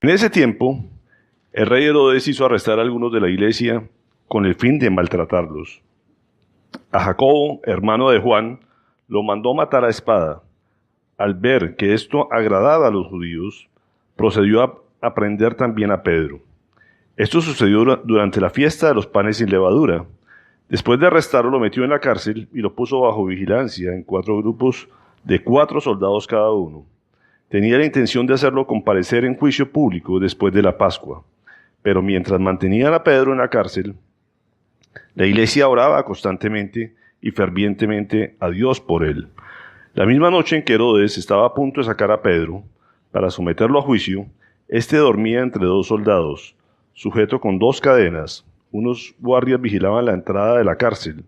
En ese tiempo, el rey Herodes hizo arrestar a algunos de la iglesia con el fin de maltratarlos. A Jacobo, hermano de Juan, lo mandó matar a espada. Al ver que esto agradaba a los judíos, procedió a prender también a Pedro. Esto sucedió durante la fiesta de los panes sin levadura. Después de arrestarlo, lo metió en la cárcel y lo puso bajo vigilancia en 4 grupos de 4 soldados cada uno. Tenía la intención de hacerlo comparecer en juicio público después de la Pascua. Pero mientras mantenían a Pedro en la cárcel, la iglesia oraba constantemente y fervientemente a Dios por él. La misma noche en que Herodes estaba a punto de sacar a Pedro para someterlo a juicio, éste dormía entre 2 soldados, sujeto con 2 cadenas. Unos guardias vigilaban la entrada de la cárcel.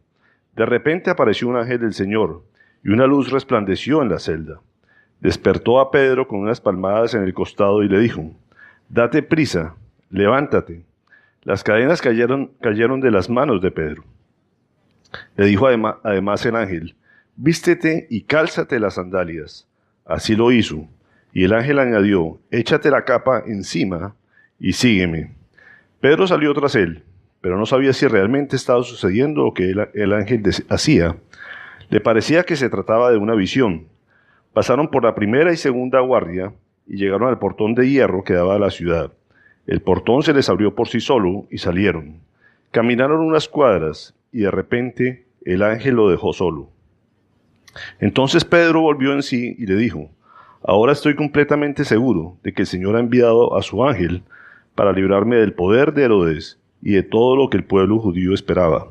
De repente apareció un ángel del Señor, y una luz resplandeció en la celda. Despertó a Pedro con unas palmadas en el costado y le dijo: «Date prisa, levántate». Las cadenas cayeron de las manos de Pedro. Le dijo además el ángel: «Vístete y cálzate las sandalias». Así lo hizo, y el ángel añadió: «Échate la capa encima y sígueme». Pedro salió tras él, pero no sabía si realmente estaba sucediendo lo que el ángel hacía. Le parecía que se trataba de una visión. Pasaron por la primera y segunda guardia y llegaron al portón de hierro que daba a la ciudad. El portón se les abrió por sí solo y salieron. Caminaron unas cuadras y de repente el ángel lo dejó solo. Entonces Pedro volvió en sí y le dijo: «Ahora estoy completamente seguro de que el Señor ha enviado a su ángel para librarme del poder de Herodes y de todo lo que el pueblo judío esperaba».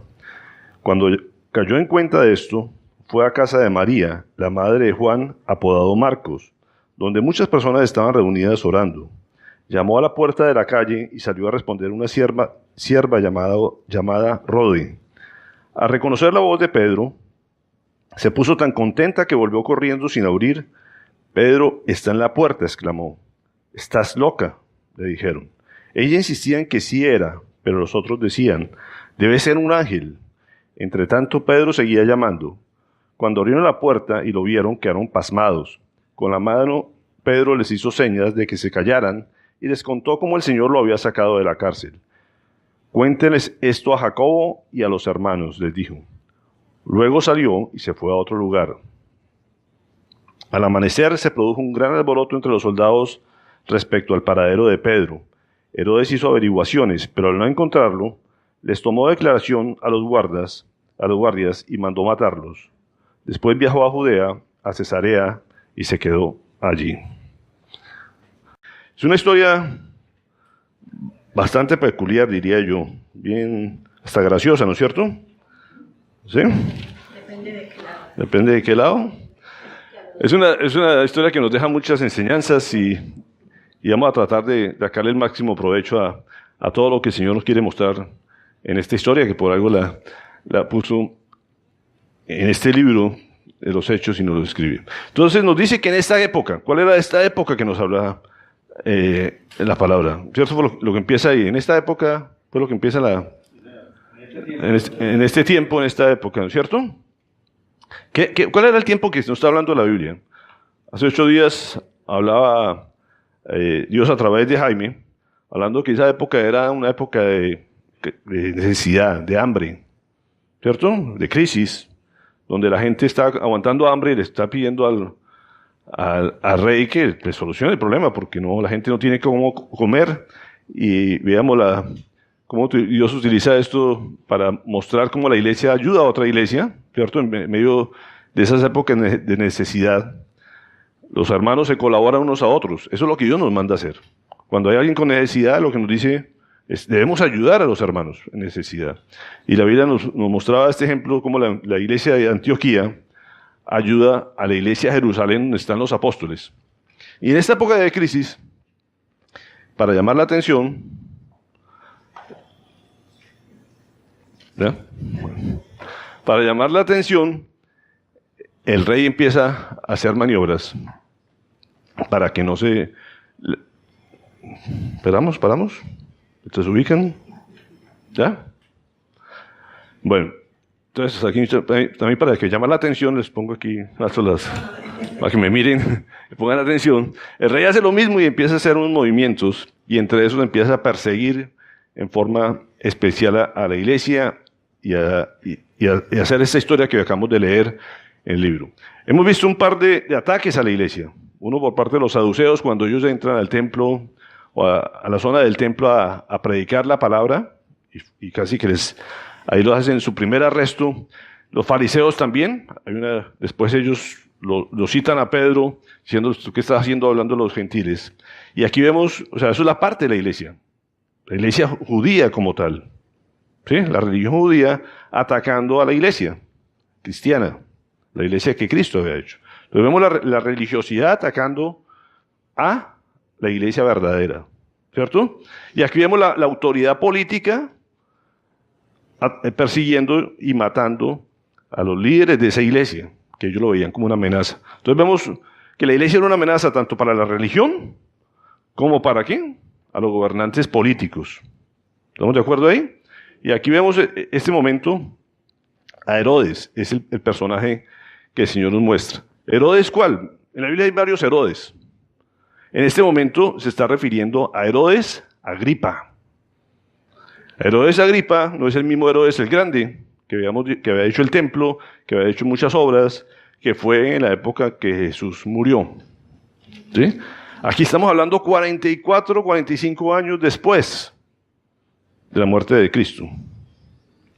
Cuando cayó en cuenta de esto, fue a casa de María, la madre de Juan, apodado Marcos, donde muchas personas estaban reunidas orando. Llamó a la puerta de la calle y salió a responder una sierva llamada Rode. Al reconocer la voz de Pedro, se puso tan contenta que volvió corriendo sin abrir. «Pedro está en la puerta», exclamó. «¿Estás loca?», le dijeron. Ella insistía en que sí era, pero los otros decían: «Debe ser un ángel». Entretanto, Pedro seguía llamando. Cuando abrieron la puerta y lo vieron, quedaron pasmados. Con la mano, Pedro les hizo señas de que se callaran y les contó cómo el Señor lo había sacado de la cárcel. «Cuéntenles esto a Jacobo y a los hermanos», les dijo. Luego salió y se fue a otro lugar. Al amanecer se produjo un gran alboroto entre los soldados respecto al paradero de Pedro. Herodes hizo averiguaciones, pero al no encontrarlo, les tomó declaración a los guardias y mandó matarlos. Después viajó a Judea, a Cesarea, y se quedó allí. Es una historia bastante peculiar, diría yo, bien hasta graciosa, ¿no es cierto? ¿Sí? Depende de qué lado. ¿Depende de qué lado? Es una historia que nos deja muchas enseñanzas y vamos a tratar de sacarle el máximo provecho a todo lo que el Señor nos quiere mostrar en esta historia, que por algo la puso en este libro de los Hechos y nos lo escribe. Entonces nos dice que en esta época, ¿cuál era esta época que nos habla la palabra? ¿Cierto? Fue lo que empieza ahí. En esta época fue lo que empieza en este tiempo, en esta época, ¿no es cierto? ¿Cuál era el tiempo que nos está hablando la Biblia? Hace 8 días hablaba Dios a través de Jaime, hablando que esa época era una época de necesidad, de hambre, ¿cierto? De crisis, donde la gente está aguantando hambre y le está pidiendo al rey que le solucione el problema, porque la gente no tiene cómo comer. Y veamos cómo Dios utiliza esto para mostrar cómo la iglesia ayuda a otra iglesia, ¿cierto? En medio de esas épocas de necesidad, los hermanos se colaboran unos a otros. Eso es lo que Dios nos manda a hacer. Cuando hay alguien con necesidad, lo que nos dice es: debemos ayudar a los hermanos en necesidad. Y la Biblia nos mostraba este ejemplo, como la iglesia de Antioquía ayuda a la iglesia de Jerusalén, donde están los apóstoles. Y en esta época de crisis, para llamar la atención, ¿ya? Para llamar la atención, el rey empieza a hacer maniobras para que no se... ¿Paramos? ¿Se ubican? ¿Ya? Bueno, entonces aquí también para que llame la atención, les pongo aquí para que me miren y pongan atención. El rey hace lo mismo y empieza a hacer unos movimientos y entre esos empieza a perseguir en forma especial a la iglesia y a hacer esta historia que acabamos de leer en el libro. Hemos visto un par de ataques a la iglesia. Uno por parte de los saduceos, cuando ellos entran al templo o a la zona del templo a predicar la palabra, y casi que ahí lo hacen su primer arresto. Los fariseos también, después ellos lo citan a Pedro, diciendo, ¿tú qué estás haciendo hablando de los gentiles? Y aquí vemos, o sea, eso es la parte de la iglesia judía como tal, ¿sí? La religión judía atacando a la iglesia cristiana, la iglesia que Cristo había hecho. Entonces vemos la religiosidad atacando a la iglesia verdadera, ¿cierto? Y aquí vemos la autoridad política persiguiendo y matando a los líderes de esa iglesia, que ellos lo veían como una amenaza. Entonces vemos que la iglesia era una amenaza tanto para la religión como para ¿qué? A los gobernantes políticos. ¿Estamos de acuerdo ahí? Y aquí vemos este momento a Herodes, es el personaje que el Señor nos muestra. ¿Herodes cuál? En la Biblia hay varios Herodes. En este momento se está refiriendo a Herodes Agripa. Herodes Agripa no es el mismo Herodes el Grande, que había hecho el templo, que había hecho muchas obras, que fue en la época que Jesús murió. ¿Sí? Aquí estamos hablando 44, 45 años después de la muerte de Cristo.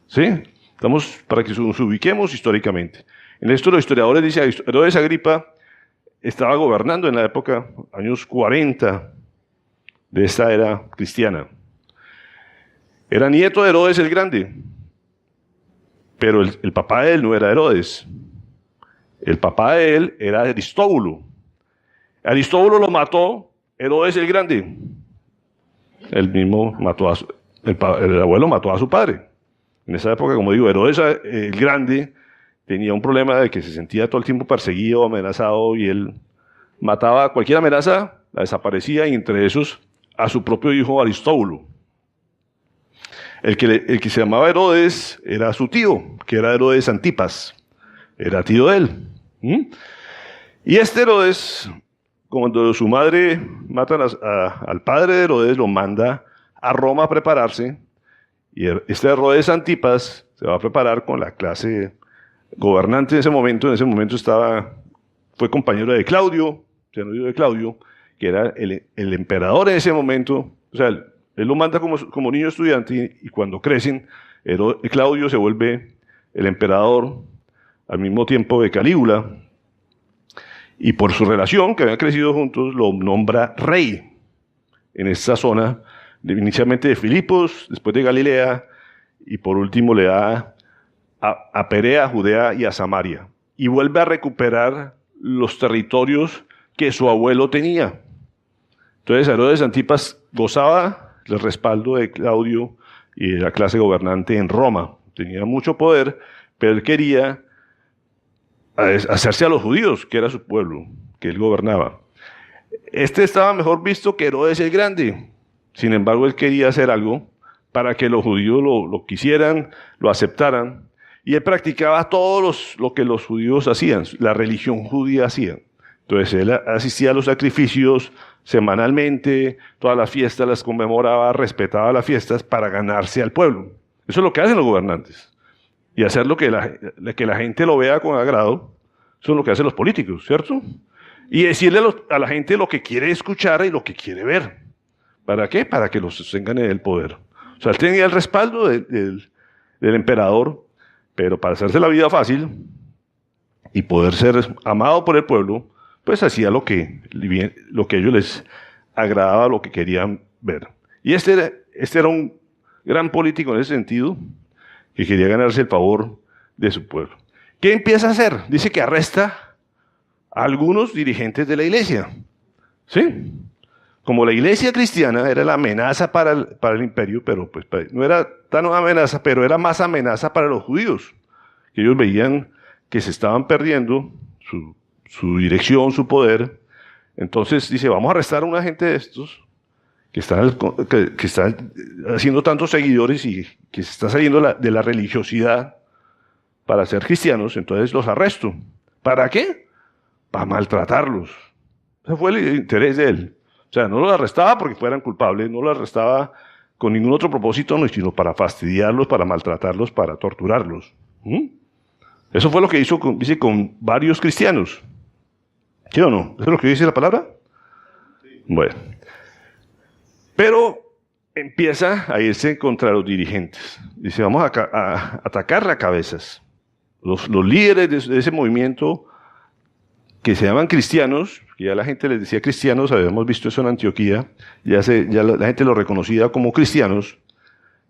¿Sí? Estamos para que nos ubiquemos históricamente. En esto los historiadores dicen que Herodes Agripa estaba gobernando en la época, años 40 de esta era cristiana. Era nieto de Herodes el Grande, pero el papá de él no era Herodes. El papá de él era Aristóbulo. Aristóbulo lo mató Herodes el Grande. Él mismo mató el abuelo mató a su padre. En esa época, como digo, Herodes el Grande tenía un problema de que se sentía todo el tiempo perseguido, amenazado, y él mataba cualquier amenaza, la desaparecía, y entre esos a su propio hijo Aristóbulo. El que se llamaba Herodes era su tío, que era Herodes Antipas. Era tío de él. Y este Herodes, cuando su madre mata al padre de Herodes, lo manda a Roma a prepararse. Y este Herodes Antipas se va a preparar con la clase gobernante en ese momento. En ese momento fue compañero de Claudio, novio de Claudio, que era el emperador en ese momento. O sea, él lo manda como niño estudiante, y cuando crecen, Claudio se vuelve el emperador al mismo tiempo de Calígula, y por su relación, que habían crecido juntos, lo nombra rey en esta zona, inicialmente de Filipos, después de Galilea, y por último le da a Perea, a Judea y a Samaria, y vuelve a recuperar los territorios que su abuelo tenía. Entonces Herodes Antipas gozaba del respaldo de Claudio y de la clase gobernante en Roma. Tenía mucho poder, pero él quería hacerse a los judíos, que era su pueblo, que él gobernaba. Este estaba mejor visto que Herodes el Grande. Sin embargo, él quería hacer algo para que los judíos lo quisieran, lo aceptaran, y él practicaba todo lo que los judíos hacían, la religión judía hacía. Entonces él asistía a los sacrificios semanalmente, todas las fiestas las conmemoraba, respetaba las fiestas para ganarse al pueblo. Eso es lo que hacen los gobernantes. Y hacer lo que la gente lo vea con agrado, eso es lo que hacen los políticos, ¿cierto? Y decirle a la gente lo que quiere escuchar y lo que quiere ver. ¿Para qué? Para que los sostengan en el poder. O sea, él tenía el respaldo del emperador, pero para hacerse la vida fácil y poder ser amado por el pueblo, pues hacía lo que a ellos les agradaba, lo que querían ver. Y este era un gran político en ese sentido, que quería ganarse el favor de su pueblo. ¿Qué empieza a hacer? Dice que arresta a algunos dirigentes de la iglesia. ¿Sí? Como la iglesia cristiana era la amenaza para el imperio, pero pues no era tan una amenaza, pero era más amenaza para los judíos, que ellos veían que se estaban perdiendo su dirección, su poder. Entonces dice, vamos a arrestar a una gente de estos que están haciendo tantos seguidores y que se está saliendo de la religiosidad para ser cristianos. Entonces los arresto. ¿Para qué? Para maltratarlos. Ese fue el interés de él. O sea, no los arrestaba porque fueran culpables, no los arrestaba con ningún otro propósito, no, sino para fastidiarlos, para maltratarlos, para torturarlos. Eso fue lo que hizo, dice, con varios cristianos. ¿Sí o no? ¿Eso es lo que dice la palabra? Bueno. Pero empieza a irse contra los dirigentes. Dice, vamos a atacar a cabezas. Los líderes de ese movimiento que se llaman cristianos, que ya la gente les decía cristianos, habíamos visto eso en Antioquía, ya la gente los reconocía como cristianos,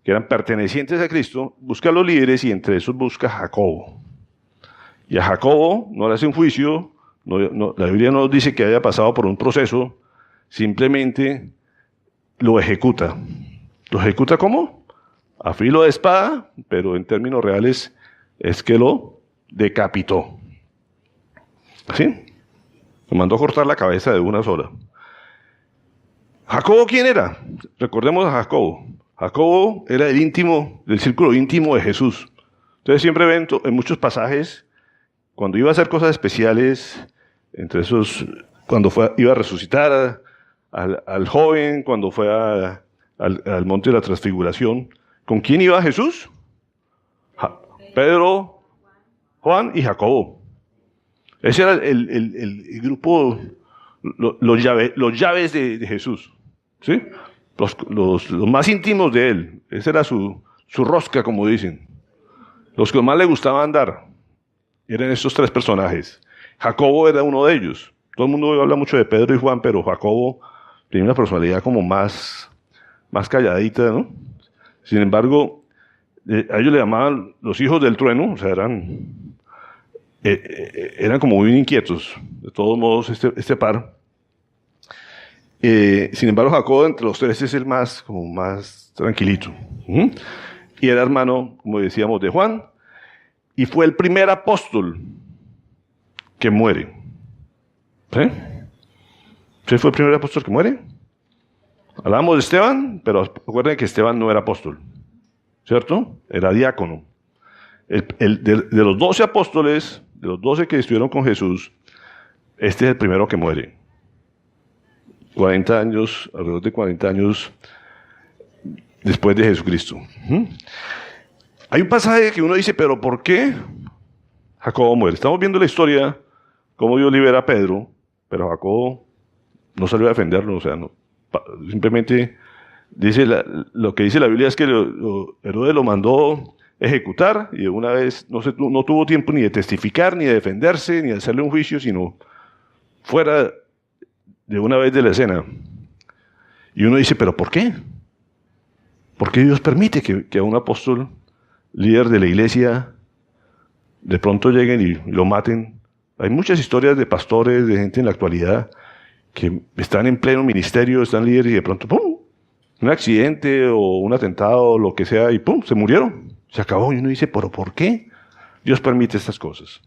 que eran pertenecientes a Cristo, busca a los líderes y entre esos busca a Jacobo. Y a Jacobo no le hace un juicio, la Biblia no dice que haya pasado por un proceso, simplemente lo ejecuta. ¿Lo ejecuta cómo? A filo de espada, pero en términos reales es que lo decapitó. ¿Sí? Lo mandó a cortar la cabeza de una sola. ¿Jacobo quién era? Recordemos a Jacobo. Jacobo era del círculo íntimo de Jesús. Ustedes siempre ven en muchos pasajes, cuando iba a hacer cosas especiales, entre esos, cuando iba a resucitar al joven, cuando fue al monte de la transfiguración, ¿con quién iba Jesús? Pedro, Juan y Jacobo. Ese era el grupo, los llaves de Jesús, ¿sí? Los más íntimos de él. Esa era su rosca, como dicen. Los que más le gustaba andar eran estos tres personajes. Jacobo era uno de ellos. Todo el mundo habla mucho de Pedro y Juan, pero Jacobo tenía una personalidad como más calladita, ¿no? Sin embargo, a ellos le llamaban los hijos del trueno, o sea, eran como muy inquietos. De todos modos, este par. Sin embargo, Jacobo entre los tres es el más tranquilito. Y era hermano, como decíamos, de Juan. Y fue el primer apóstol que muere. ¿Sí? ¿Sí fue el primer apóstol que muere? Hablamos de Esteban, pero recuerden que Esteban no era apóstol. ¿Cierto? Era diácono. De los 12 apóstoles, de los 12 que estuvieron con Jesús, este es el primero que muere. 40 años, alrededor de 40 años después de Jesucristo. Hay un pasaje que uno dice, pero ¿por qué Jacobo muere? Estamos viendo la historia, cómo Dios libera a Pedro, pero Jacobo no salió a defenderlo, o sea, no, simplemente dice lo que dice la Biblia es que Herodes lo mandó ejecutar y de una vez no tuvo tiempo ni de testificar, ni de defenderse, ni de hacerle un juicio, sino fuera de una vez de la escena. Y uno dice, ¿pero por qué? ¿Por qué Dios permite que a un apóstol, líder de la iglesia, de pronto lleguen y lo maten? Hay muchas historias de pastores, de gente en la actualidad, que están en pleno ministerio, están líderes y de pronto, ¡pum!, un accidente o un atentado, lo que sea, y ¡pum!, se murieron. Se acabó. Y uno dice, ¿pero por qué Dios permite estas cosas?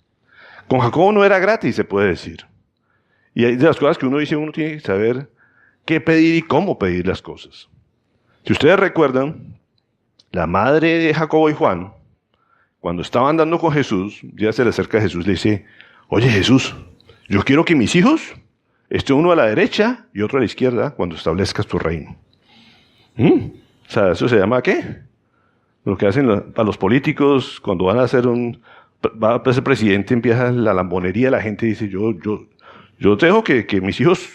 Con Jacobo no era gratis, se puede decir. Y hay de las cosas que uno dice, uno tiene que saber qué pedir y cómo pedir las cosas. Si ustedes recuerdan, la madre de Jacobo y Juan, cuando estaban andando con Jesús, ya se le acerca a Jesús, le dice, oye Jesús, yo quiero que mis hijos estén uno a la derecha y otro a la izquierda cuando establezcas tu reino. O sea, ¿eso se llama qué? Lo que hacen a los políticos cuando van a ser va a ser presidente, empieza la lambonería, la gente dice, yo te dejo que mis hijos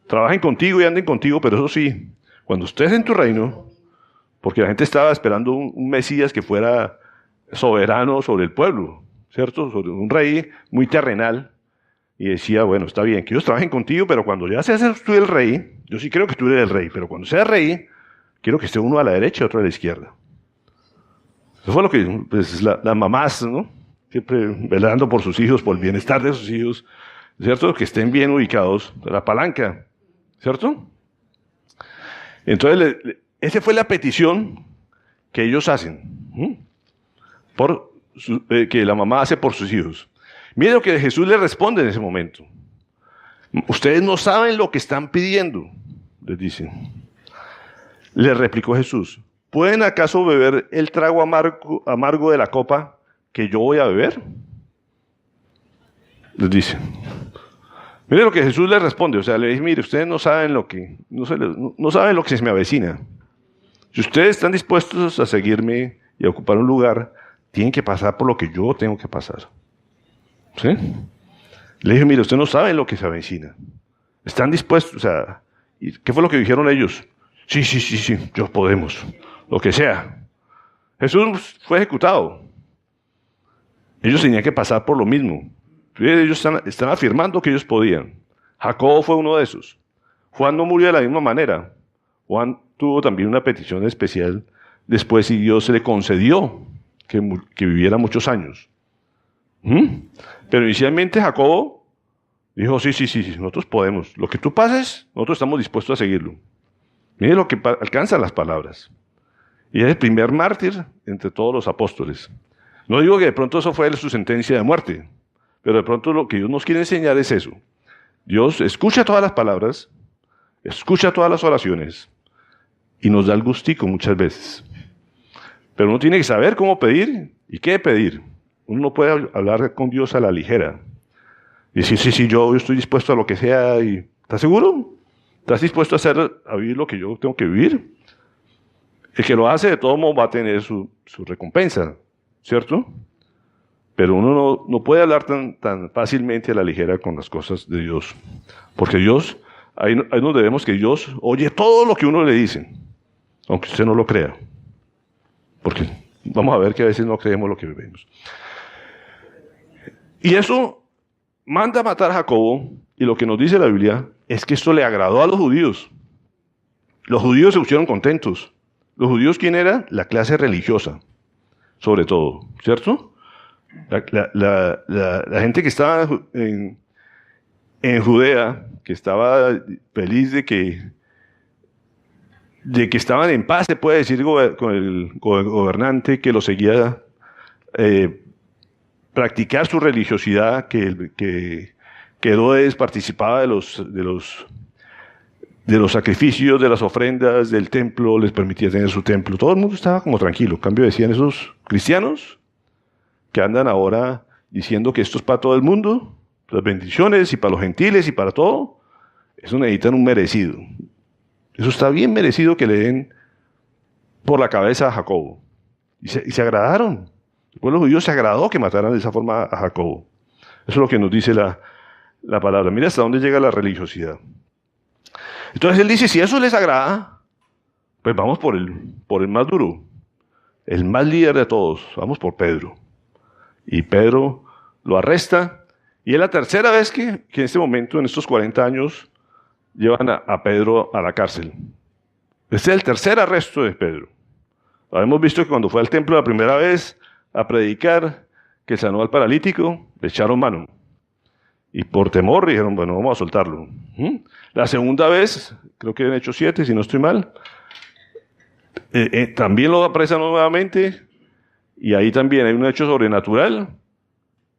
trabajen contigo y anden contigo, pero eso sí, cuando estés en tu reino, porque la gente estaba esperando un Mesías que fuera soberano sobre el pueblo, ¿cierto? Sobre un rey muy terrenal, y decía, bueno, está bien, que ellos trabajen contigo, pero cuando ya seas tú el rey, yo sí creo que tú eres el rey, pero cuando seas rey, quiero que esté uno a la derecha y otro a la izquierda. Eso fue lo que pues, las mamás, ¿no? Siempre velando por sus hijos, por el bienestar de sus hijos, ¿cierto? Que estén bien ubicados, la palanca, ¿cierto? Entonces, esa fue la petición que ellos hacen, que la mamá hace por sus hijos. Mire lo que Jesús le responde en ese momento. Ustedes no saben lo que están pidiendo, les dicen. Le replicó Jesús, ¿pueden acaso beber el trago amargo de la copa que yo voy a beber? Les dice. Mire lo que Jesús le responde. O sea, le dice, mire, ustedes no saben no saben lo que se me avecina. Si ustedes están dispuestos a seguirme y a ocupar un lugar, tienen que pasar por lo que yo tengo que pasar. ¿Sí? Le dije, mire, ustedes no saben lo que se avecina. Están dispuestos, o sea, ¿y qué fue lo que dijeron ellos? Sí, yo podemos, lo que sea. Jesús fue ejecutado. Ellos tenían que pasar por lo mismo. Ellos están afirmando que ellos podían. Jacobo fue uno de esos. Juan no murió de la misma manera. Juan tuvo también una petición especial después y Dios se le concedió que viviera muchos años. Pero inicialmente Jacobo dijo, sí, nosotros podemos. Lo que tú pases, nosotros estamos dispuestos a seguirlo. Mire lo que alcanzan las palabras. Y es el primer mártir entre todos los apóstoles. No digo que de pronto eso fue su sentencia de muerte, pero de pronto lo que Dios nos quiere enseñar es eso. Dios escucha todas las palabras, escucha todas las oraciones y nos da el gustico muchas veces. Pero uno tiene que saber cómo pedir y qué pedir. Uno no puede hablar con Dios a la ligera. Y decir, sí, yo estoy dispuesto a lo que sea. ¿Estás seguro? ¿Estás dispuesto a vivir lo que yo tengo que vivir? El que lo hace de todo modo va a tener su recompensa, ¿cierto? Pero uno no puede hablar tan fácilmente a la ligera con las cosas de Dios. Porque Dios, ahí nos debemos que Dios oye todo lo que uno le dice, aunque usted no lo crea. Porque vamos a ver que a veces no creemos lo que vemos. Y eso manda a matar a Jacobo, y lo que nos dice la Biblia es que esto le agradó a los judíos. Los judíos se pusieron contentos. Los judíos, ¿quién era? La clase religiosa, sobre todo, ¿cierto? La gente que estaba en Judea, que estaba feliz de que estaban en paz, se puede decir, con el gobernante que lo seguía, practicar su religiosidad, que Herodes participaba de los sacrificios, de las ofrendas, del templo, les permitía tener su templo. Todo el mundo estaba como tranquilo. En cambio decían esos cristianos que andan ahora diciendo que esto es para todo el mundo, las bendiciones y para los gentiles y para todo, eso necesitan un merecido. Eso está bien merecido que le den por la cabeza a Jacobo. Y se agradaron. El pueblo judío se agradó que mataran de esa forma a Jacobo. Eso es lo que nos dice la palabra. Mira hasta dónde llega la religiosidad. Entonces él dice, si eso les agrada, pues vamos por el más duro, el más líder de todos, vamos por Pedro. Y Pedro lo arresta, y es la tercera vez que en este momento, en estos 40 años, llevan a Pedro a la cárcel. Este es el tercer arresto de Pedro. Habíamos visto que cuando fue al templo la primera vez a predicar, que sanó al paralítico, le echaron mano. Y por temor dijeron, bueno, vamos a soltarlo. La segunda vez, creo que en Hechos 7, si no estoy mal, también lo apresan nuevamente, y ahí también hay un hecho sobrenatural,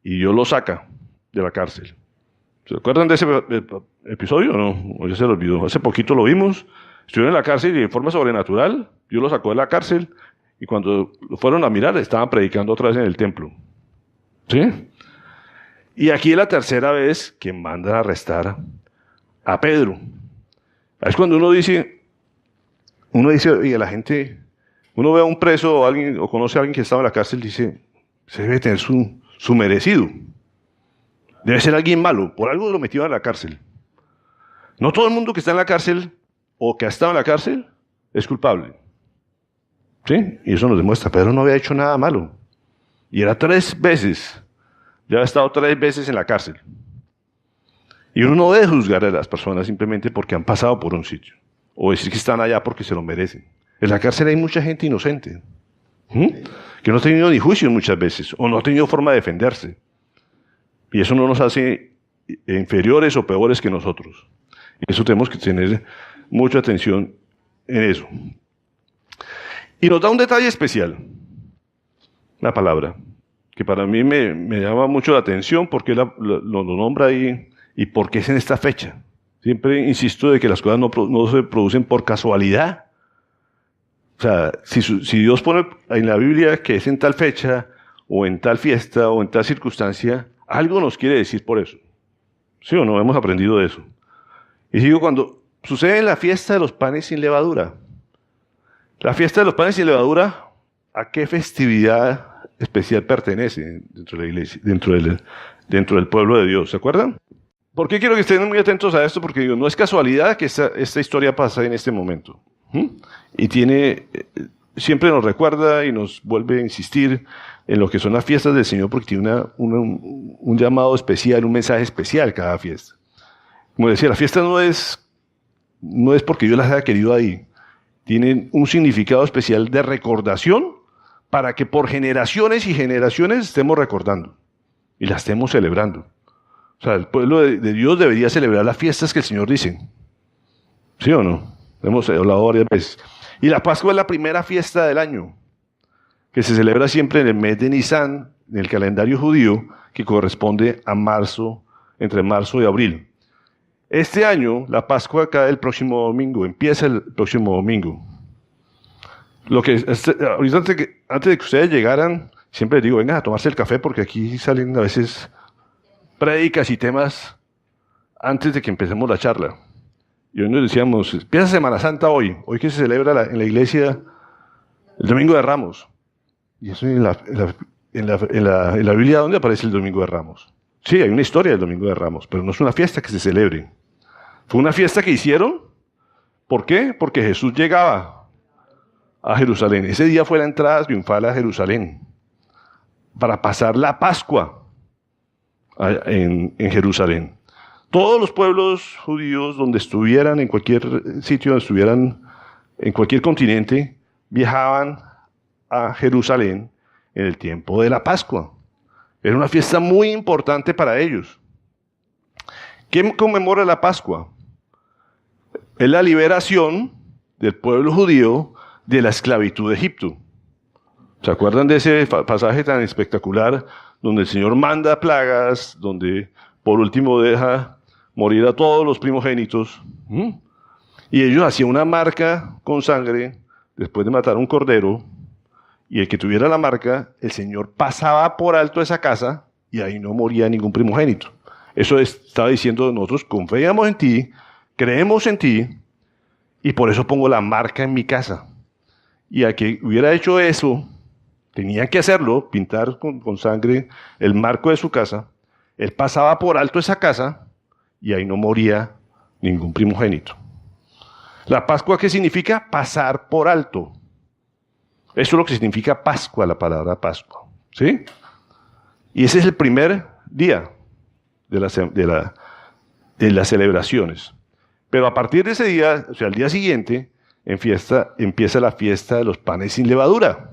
y Dios lo saca de la cárcel. ¿Se acuerdan de ese episodio o no? O ya se lo olvidó. Hace poquito lo vimos, estuvieron en la cárcel y de forma sobrenatural, Dios lo sacó de la cárcel, y cuando lo fueron a mirar, estaban predicando otra vez en el templo. ¿Sí? Y aquí es la tercera vez que mandan a arrestar a Pedro. Es cuando uno dice, oye, la gente, uno ve a un preso o alguien, o conoce a alguien que estaba en la cárcel, dice, se debe tener su merecido. Debe ser alguien malo, por algo lo metieron a la cárcel. No todo el mundo que está en la cárcel o que ha estado en la cárcel es culpable. ¿Sí? Y eso nos demuestra, Pedro no había hecho nada malo. Y era 3 veces. Ya ha estado 3 veces en la cárcel. Y uno no debe juzgar a las personas simplemente porque han pasado por un sitio. O decir que están allá porque se lo merecen. En la cárcel hay mucha gente inocente. Que no ha tenido ni juicio muchas veces. O no ha tenido forma de defenderse. Y eso no nos hace inferiores o peores que nosotros. Y eso tenemos que tener mucha atención en eso. Y nos da un detalle especial. La palabra. Que para mí me llama mucho la atención porque lo nombra ahí y porque es en esta fecha. Siempre insisto de que las cosas no se producen por casualidad. O sea, si Dios pone en la Biblia que es en tal fecha, o en tal fiesta, o en tal circunstancia, algo nos quiere decir por eso. ¿Sí o no? Hemos aprendido de eso. Y digo, cuando sucede la fiesta de los panes sin levadura, la fiesta de los panes sin levadura, ¿a qué festividad especial pertenece dentro de la iglesia, dentro del pueblo de Dios? ¿Se acuerdan? ¿Por qué quiero que estén muy atentos a esto? Porque digo, no es casualidad que esta historia pasa en este momento. Y siempre nos recuerda y nos vuelve a insistir en lo que son las fiestas del Señor, porque tiene un llamado especial, un mensaje especial cada fiesta. Como decía, la fiesta no es porque yo las haya querido ahí. Tienen un significado especial de recordación para que por generaciones y generaciones estemos recordando y las estemos celebrando. O sea, el pueblo de Dios debería celebrar las fiestas que el Señor dice. ¿Sí o no? Hemos hablado varias veces. Y la Pascua es la primera fiesta del año, que se celebra siempre en el mes de Nisan, en el calendario judío, que corresponde a marzo, entre marzo y abril. Este año, la Pascua cae el próximo domingo, empieza el próximo domingo. Ahorita antes de que ustedes llegaran, siempre les digo, vengan a tomarse el café, porque aquí salen a veces prédicas y temas antes de que empecemos la charla. Y hoy nos decíamos, empieza Semana Santa hoy que se celebra en la iglesia el Domingo de Ramos. Y eso en la Biblia, ¿dónde aparece el Domingo de Ramos? Sí, hay una historia del Domingo de Ramos, pero no es una fiesta que se celebre. Fue una fiesta que hicieron. ¿Por qué? Porque Jesús llegaba a Jerusalén. Ese día fue la entrada triunfal a Jerusalén para pasar la Pascua en Jerusalén. Todos los pueblos judíos donde estuvieran, en cualquier sitio donde estuvieran, en cualquier continente, viajaban a Jerusalén en el tiempo de la Pascua. Era una fiesta muy importante para ellos. ¿Quién conmemora la Pascua? Es la liberación del pueblo judío de la esclavitud de Egipto. ¿Se acuerdan de ese pasaje tan espectacular donde el Señor manda plagas, donde por último deja morir a todos los primogénitos? Y ellos hacían una marca con sangre después de matar a un cordero, y el que tuviera la marca, el Señor pasaba por alto esa casa y ahí no moría ningún primogénito. Eso estaba diciendo: nosotros confiamos en ti, creemos en ti, y por eso pongo la marca en mi casa. Y al que hubiera hecho eso, tenía que hacerlo, pintar con sangre el marco de su casa. Él pasaba por alto esa casa y ahí no moría ningún primogénito. ¿La Pascua qué significa? Pasar por alto. Eso es lo que significa Pascua, la palabra Pascua. ¿Sí? Y ese es el primer día de las celebraciones. Pero a partir de ese día, o sea, al día siguiente, empieza la fiesta de los panes sin levadura.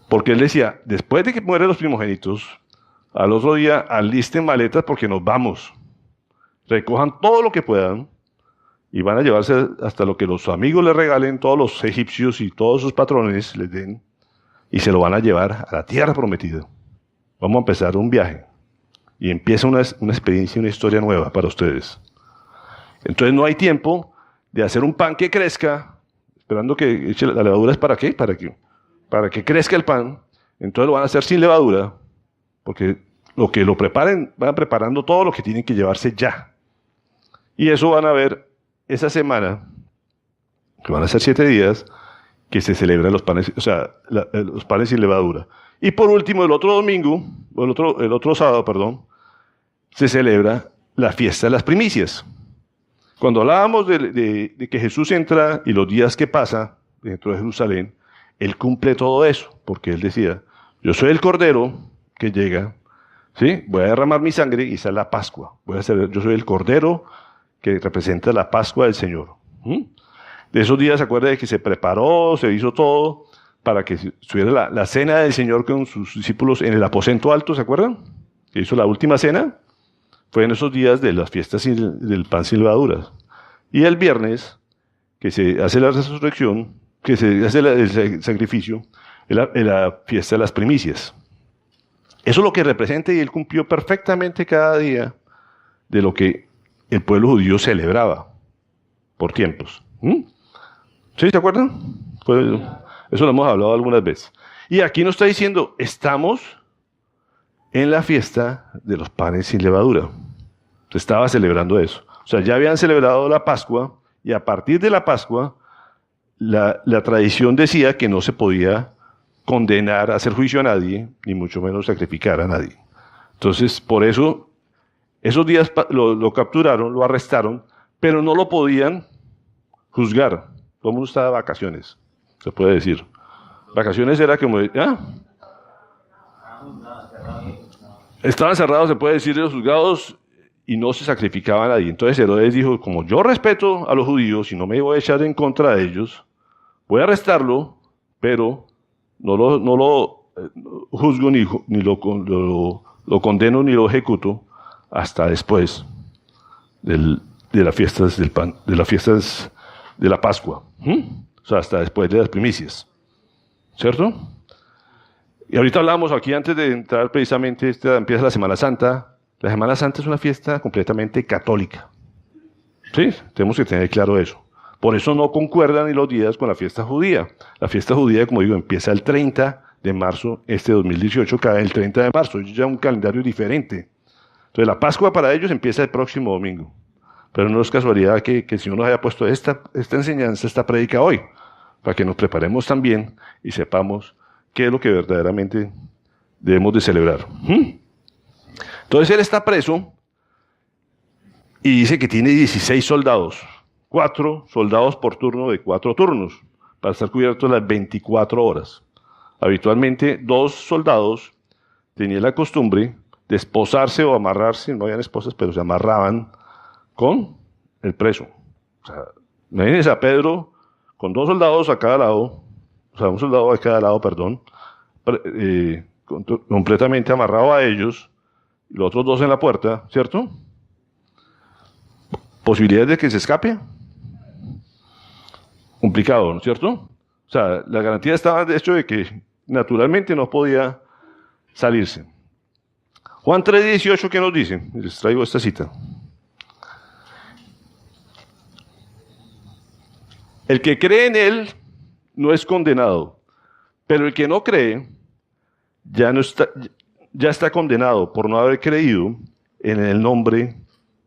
Porque él decía, después de que mueren los primogénitos, al otro día alisten maletas porque nos vamos. Recojan todo lo que puedan y van a llevarse hasta lo que los amigos les regalen, todos los egipcios y todos sus patrones les den, y se lo van a llevar a la tierra prometida. Vamos a empezar un viaje. Y empieza una experiencia, una historia nueva para ustedes. Entonces no hay tiempo de hacer un pan que crezca, esperando que eche la levadura. ¿Es para qué? Para que crezca el pan. Entonces lo van a hacer sin levadura, porque lo que lo preparen, van preparando todo lo que tienen que llevarse ya. Y eso van a ver esa semana, que van a ser 7 días, que se celebran los panes, o sea, los panes sin levadura. Y por último, el otro domingo, el otro sábado, perdón, se celebra la fiesta de las primicias. Cuando hablábamos de que Jesús entra y los días que pasa dentro de Jerusalén, Él cumple todo eso, porque Él decía, yo soy el Cordero que llega, ¿sí? Voy a derramar mi sangre y esa es la Pascua. Yo soy el Cordero que representa la Pascua del Señor. De esos días, se acuerda de que se preparó, se hizo todo para que estuviera la cena del Señor con sus discípulos en el aposento alto, ¿se acuerdan? Que hizo la última cena. Fue en esos días de las fiestas del pan sin levaduras. Y el viernes, que se hace la resurrección, que se hace el sacrificio, es la fiesta de las primicias. Eso es lo que representa, y Él cumplió perfectamente cada día de lo que el pueblo judío celebraba por tiempos. ¿Sí? ¿Se acuerdan? Eso lo hemos hablado algunas veces. Y aquí nos está diciendo, estamos en la fiesta de los panes sin levadura. Se estaba celebrando eso. O sea, ya habían celebrado la Pascua y a partir de la Pascua la tradición decía que no se podía condenar, hacer juicio a nadie, ni mucho menos sacrificar a nadie. Entonces, por eso, esos días lo capturaron, lo arrestaron, pero no lo podían juzgar. Todo el mundo estaba de vacaciones, se puede decir. Vacaciones era como... Estaban cerrados, se puede decir, los juzgados y no se sacrificaba a nadie. Entonces Herodes dijo, como yo respeto a los judíos y no me voy a echar en contra de ellos, voy a arrestarlo, pero no lo juzgo ni lo condeno ni lo ejecuto hasta después de las fiestas del pan, de las fiestas de la Pascua. O sea, hasta después de las primicias. ¿Cierto? Y ahorita hablamos aquí, antes de entrar precisamente, empieza la Semana Santa. La Semana Santa es una fiesta completamente católica. ¿Sí? Tenemos que tener claro eso. Por eso no concuerdan ni los días con la fiesta judía. La fiesta judía, como digo, empieza el 30 de marzo, 2018 cae el 30 de marzo. Es ya un calendario diferente. Entonces la Pascua para ellos empieza el próximo domingo. Pero no es casualidad que el Señor nos haya puesto esta enseñanza, esta prédica hoy, para que nos preparemos también y sepamos qué es lo que verdaderamente debemos de celebrar. Entonces él está preso y dice que tiene 16 soldados, 4 soldados por turno de 4 turnos, para estar cubiertos las 24 horas. Habitualmente 2 soldados tenían la costumbre de esposarse o amarrarse, no habían esposas, pero se amarraban con el preso. O sea, imagínense a Pedro con 2 soldados a cada lado, o sea, un soldado a cada lado, perdón, completamente amarrado a ellos, y los otros 2 en la puerta, ¿cierto? ¿Posibilidades de que se escape? Complicado, ¿no es cierto? O sea, la garantía estaba de hecho de que naturalmente no podía salirse. Juan 3:18, ¿qué nos dice? Les traigo esta cita. El que cree en él no es condenado, pero el que no cree ya está condenado por no haber creído en el nombre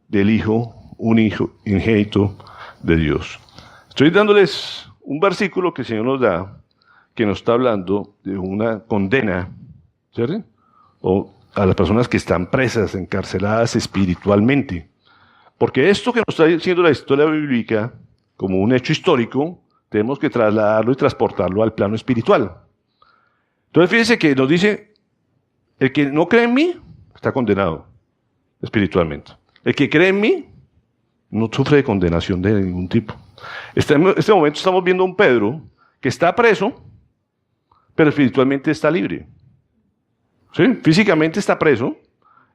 del Hijo unigénito de Dios. Estoy dándoles un versículo que el Señor nos da, que nos está hablando de una condena, ¿cierto? O a las personas que están presas, encarceladas espiritualmente. Porque esto que nos está diciendo la historia bíblica, como un hecho histórico, tenemos que trasladarlo y transportarlo al plano espiritual. Entonces fíjense que nos dice, el que no cree en mí, está condenado espiritualmente. El que cree en mí, no sufre de condenación de ningún tipo. En este momento estamos viendo a un Pedro que está preso, pero espiritualmente está libre. ¿Sí? Físicamente está preso,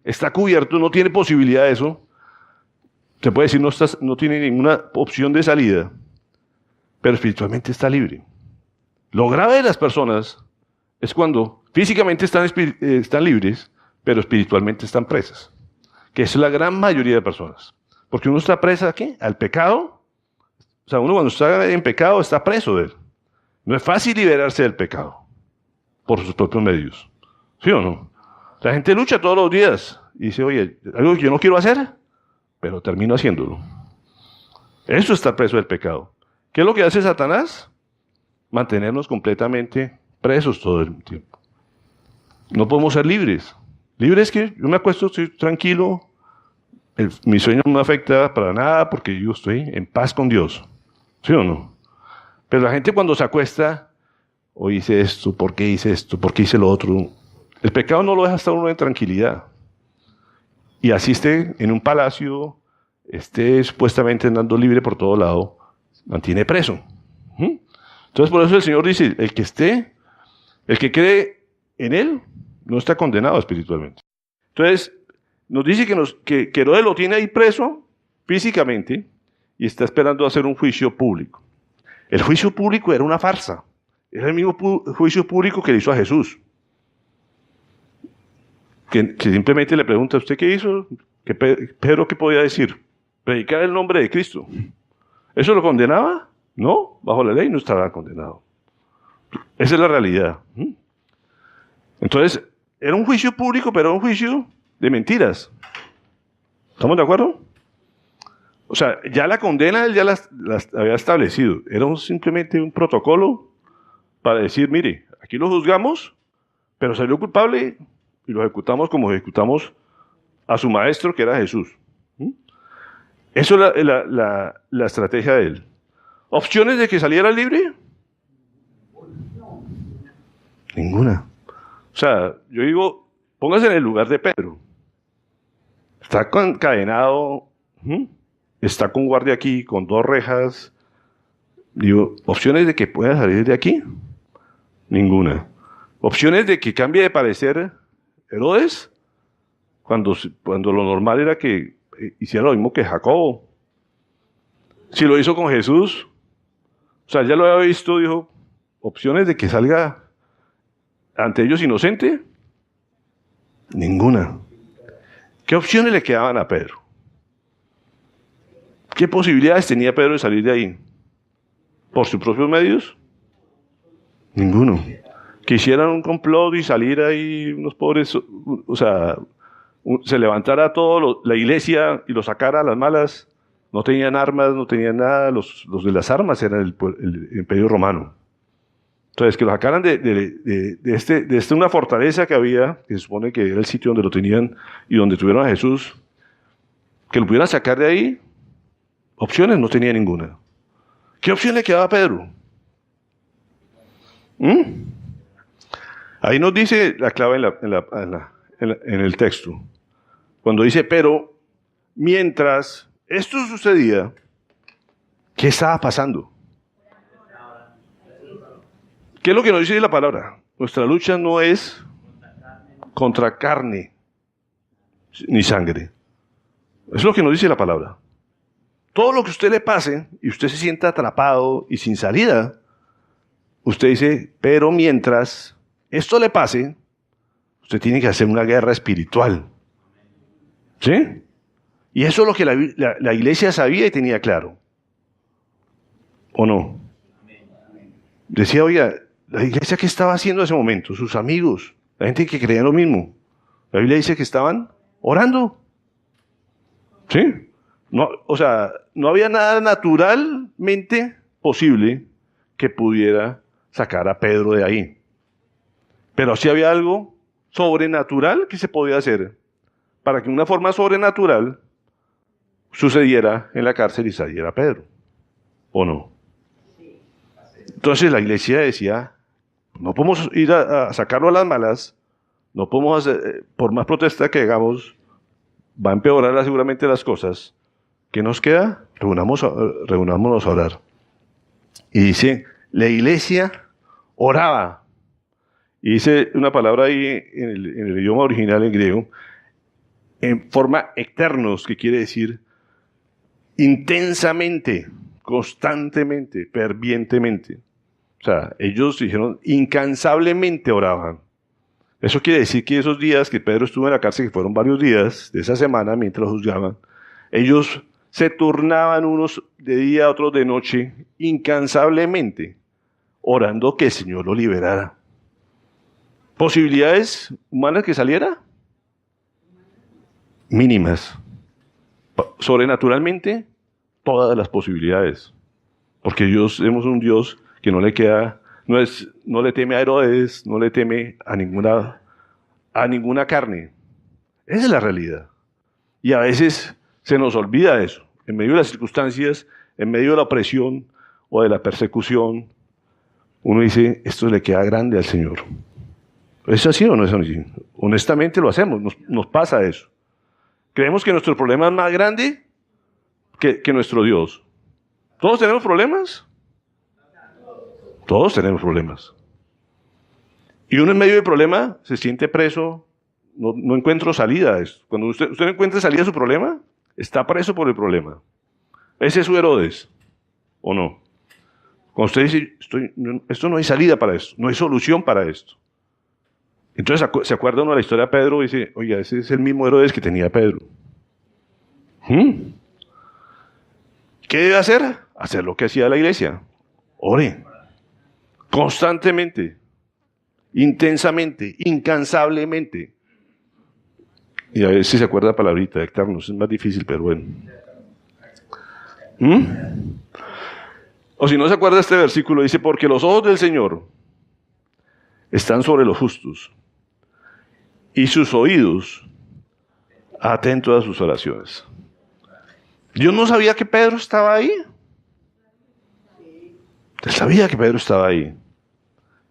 está cubierto, no tiene posibilidad de eso. Se puede decir no tiene ninguna opción de salida, pero espiritualmente está libre. Lo grave de las personas es cuando físicamente están libres, pero espiritualmente están presas, que es la gran mayoría de personas. Porque uno está presa, ¿qué? Al pecado. O sea, uno cuando está en pecado está preso de él. No es fácil liberarse del pecado por sus propios medios. ¿Sí o no? La gente lucha todos los días y dice, oye, algo que yo no quiero hacer, pero termino haciéndolo. Eso es estar preso del pecado. ¿Qué es lo que hace Satanás? Mantenernos completamente presos todo el tiempo. No podemos ser libres. Libres que yo me acuesto, estoy tranquilo, mi sueño no me afecta para nada porque yo estoy en paz con Dios. ¿Sí o no? Pero la gente cuando se acuesta, hoy hice esto, ¿por qué hice esto? ¿Por qué hice lo otro? El pecado no lo deja estar uno en tranquilidad. Y así esté en un palacio, esté supuestamente andando libre por todo lado, mantiene preso. Entonces por eso el Señor dice, el que cree en Él, no está condenado espiritualmente. Entonces, nos dice que Herodes lo tiene ahí preso físicamente y está esperando hacer un juicio público. El juicio público era una farsa. Era el mismo juicio público que le hizo a Jesús. Que simplemente le pregunta, ¿usted qué hizo? Pedro, ¿qué podía decir? Predicar el nombre de Cristo. ¿Eso lo condenaba? No, bajo la ley no estaba condenado. Esa es la realidad. Entonces, era un juicio público, pero era un juicio de mentiras. ¿Estamos de acuerdo? O sea, ya la condena él ya las había establecido. Era simplemente un protocolo para decir, mire, aquí lo juzgamos, pero salió culpable y lo ejecutamos como ejecutamos a su maestro, que era Jesús. ¿Mm? Eso es la estrategia de él. ¿Opciones de que saliera libre? Ninguna. O sea, yo digo, póngase en el lugar de Pedro. Está encadenado, está con guardia aquí, con 2 rejas. Digo, ¿opciones de que pueda salir de aquí? Ninguna. ¿Opciones de que cambie de parecer Herodes? Cuando lo normal era que hiciera lo mismo que Jacobo. Si lo hizo con Jesús, o sea, ya lo había visto, dijo, ¿opciones de que salga ante ellos inocente? Ninguna. ¿Qué opciones le quedaban a Pedro? ¿Qué posibilidades tenía Pedro de salir de ahí? ¿Por sus propios medios? Ninguno. Que hicieran un complot y salir ahí unos pobres, o sea, se levantara todo la iglesia y lo sacara a las malas. No tenían armas, no tenían nada. Los de las armas eran el Imperio Romano. Entonces, que lo sacaran de una fortaleza que había, que se supone que era el sitio donde lo tenían y donde tuvieron a Jesús, que lo pudieran sacar de ahí, opciones no tenía ninguna. ¿Qué opción le quedaba a Pedro? Ahí nos dice la clave en el texto. Cuando dice, pero mientras esto sucedía, ¿qué estaba pasando? ¿Qué es lo que nos dice la palabra? Nuestra lucha no es contra carne ni sangre. Es lo que nos dice la palabra. Todo lo que a usted le pase y usted se sienta atrapado y sin salida, usted dice, pero mientras esto le pase, usted tiene que hacer una guerra espiritual. ¿Sí? Y eso es lo que la iglesia sabía y tenía claro. ¿O no? Decía, oiga, la iglesia, ¿qué estaba haciendo en ese momento? Sus amigos, la gente que creía lo mismo. La Biblia dice que estaban orando. ¿Sí? No, o sea, no había nada naturalmente posible que pudiera sacar a Pedro de ahí. Pero sí había algo sobrenatural que se podía hacer para que una forma sobrenatural sucediera en la cárcel y saliera Pedro. ¿O no? Entonces la iglesia decía, no podemos ir a sacarlo a las malas, no podemos hacer, por más protesta que hagamos, va a empeorar seguramente las cosas. ¿Qué nos queda? Reunámonos a orar. Y dice, la iglesia oraba. Y dice una palabra ahí en el idioma original en griego, en forma eternos, que quiere decir intensamente, constantemente, fervientemente. O sea, ellos dijeron, incansablemente oraban. Eso quiere decir que esos días que Pedro estuvo en la cárcel, que fueron varios días de esa semana mientras lo juzgaban, ellos se turnaban unos de día, otros de noche, incansablemente, orando que el Señor lo liberara. ¿Posibilidades humanas que saliera? Mínimas. Sobrenaturalmente, todas las posibilidades. Porque Dios, tenemos un Dios que no le queda, no le teme a Herodes, no le teme a ninguna carne. Esa es la realidad. Y a veces se nos olvida eso. En medio de las circunstancias, en medio de la opresión o de la persecución, uno dice, esto le queda grande al Señor. ¿Es así o no es así? Honestamente lo hacemos, nos pasa eso. Creemos que nuestro problema es más grande que nuestro Dios. ¿Todos tenemos problemas? Todos tenemos problemas. Y uno en medio del problema se siente preso, no encuentro salida a esto. Cuando usted no encuentra salida a su problema, está preso por el problema. Ese es su Herodes, ¿o no? Cuando usted dice, esto no hay salida para esto, no hay solución para esto. Entonces se acuerda uno de la historia de Pedro y dice, oiga, ese es el mismo Herodes que tenía Pedro. ¿Qué debe hacer? Hacer lo que hacía la iglesia. Ore. Constantemente. intensamente, incansablemente. Y a ver si se acuerda la palabrita, hectarnos, es más difícil, pero bueno. O si no se acuerda este versículo, dice, porque los ojos del Señor están sobre los justos y sus oídos atentos a sus oraciones. Dios no sabía que Pedro estaba ahí. Él sabía que Pedro estaba ahí.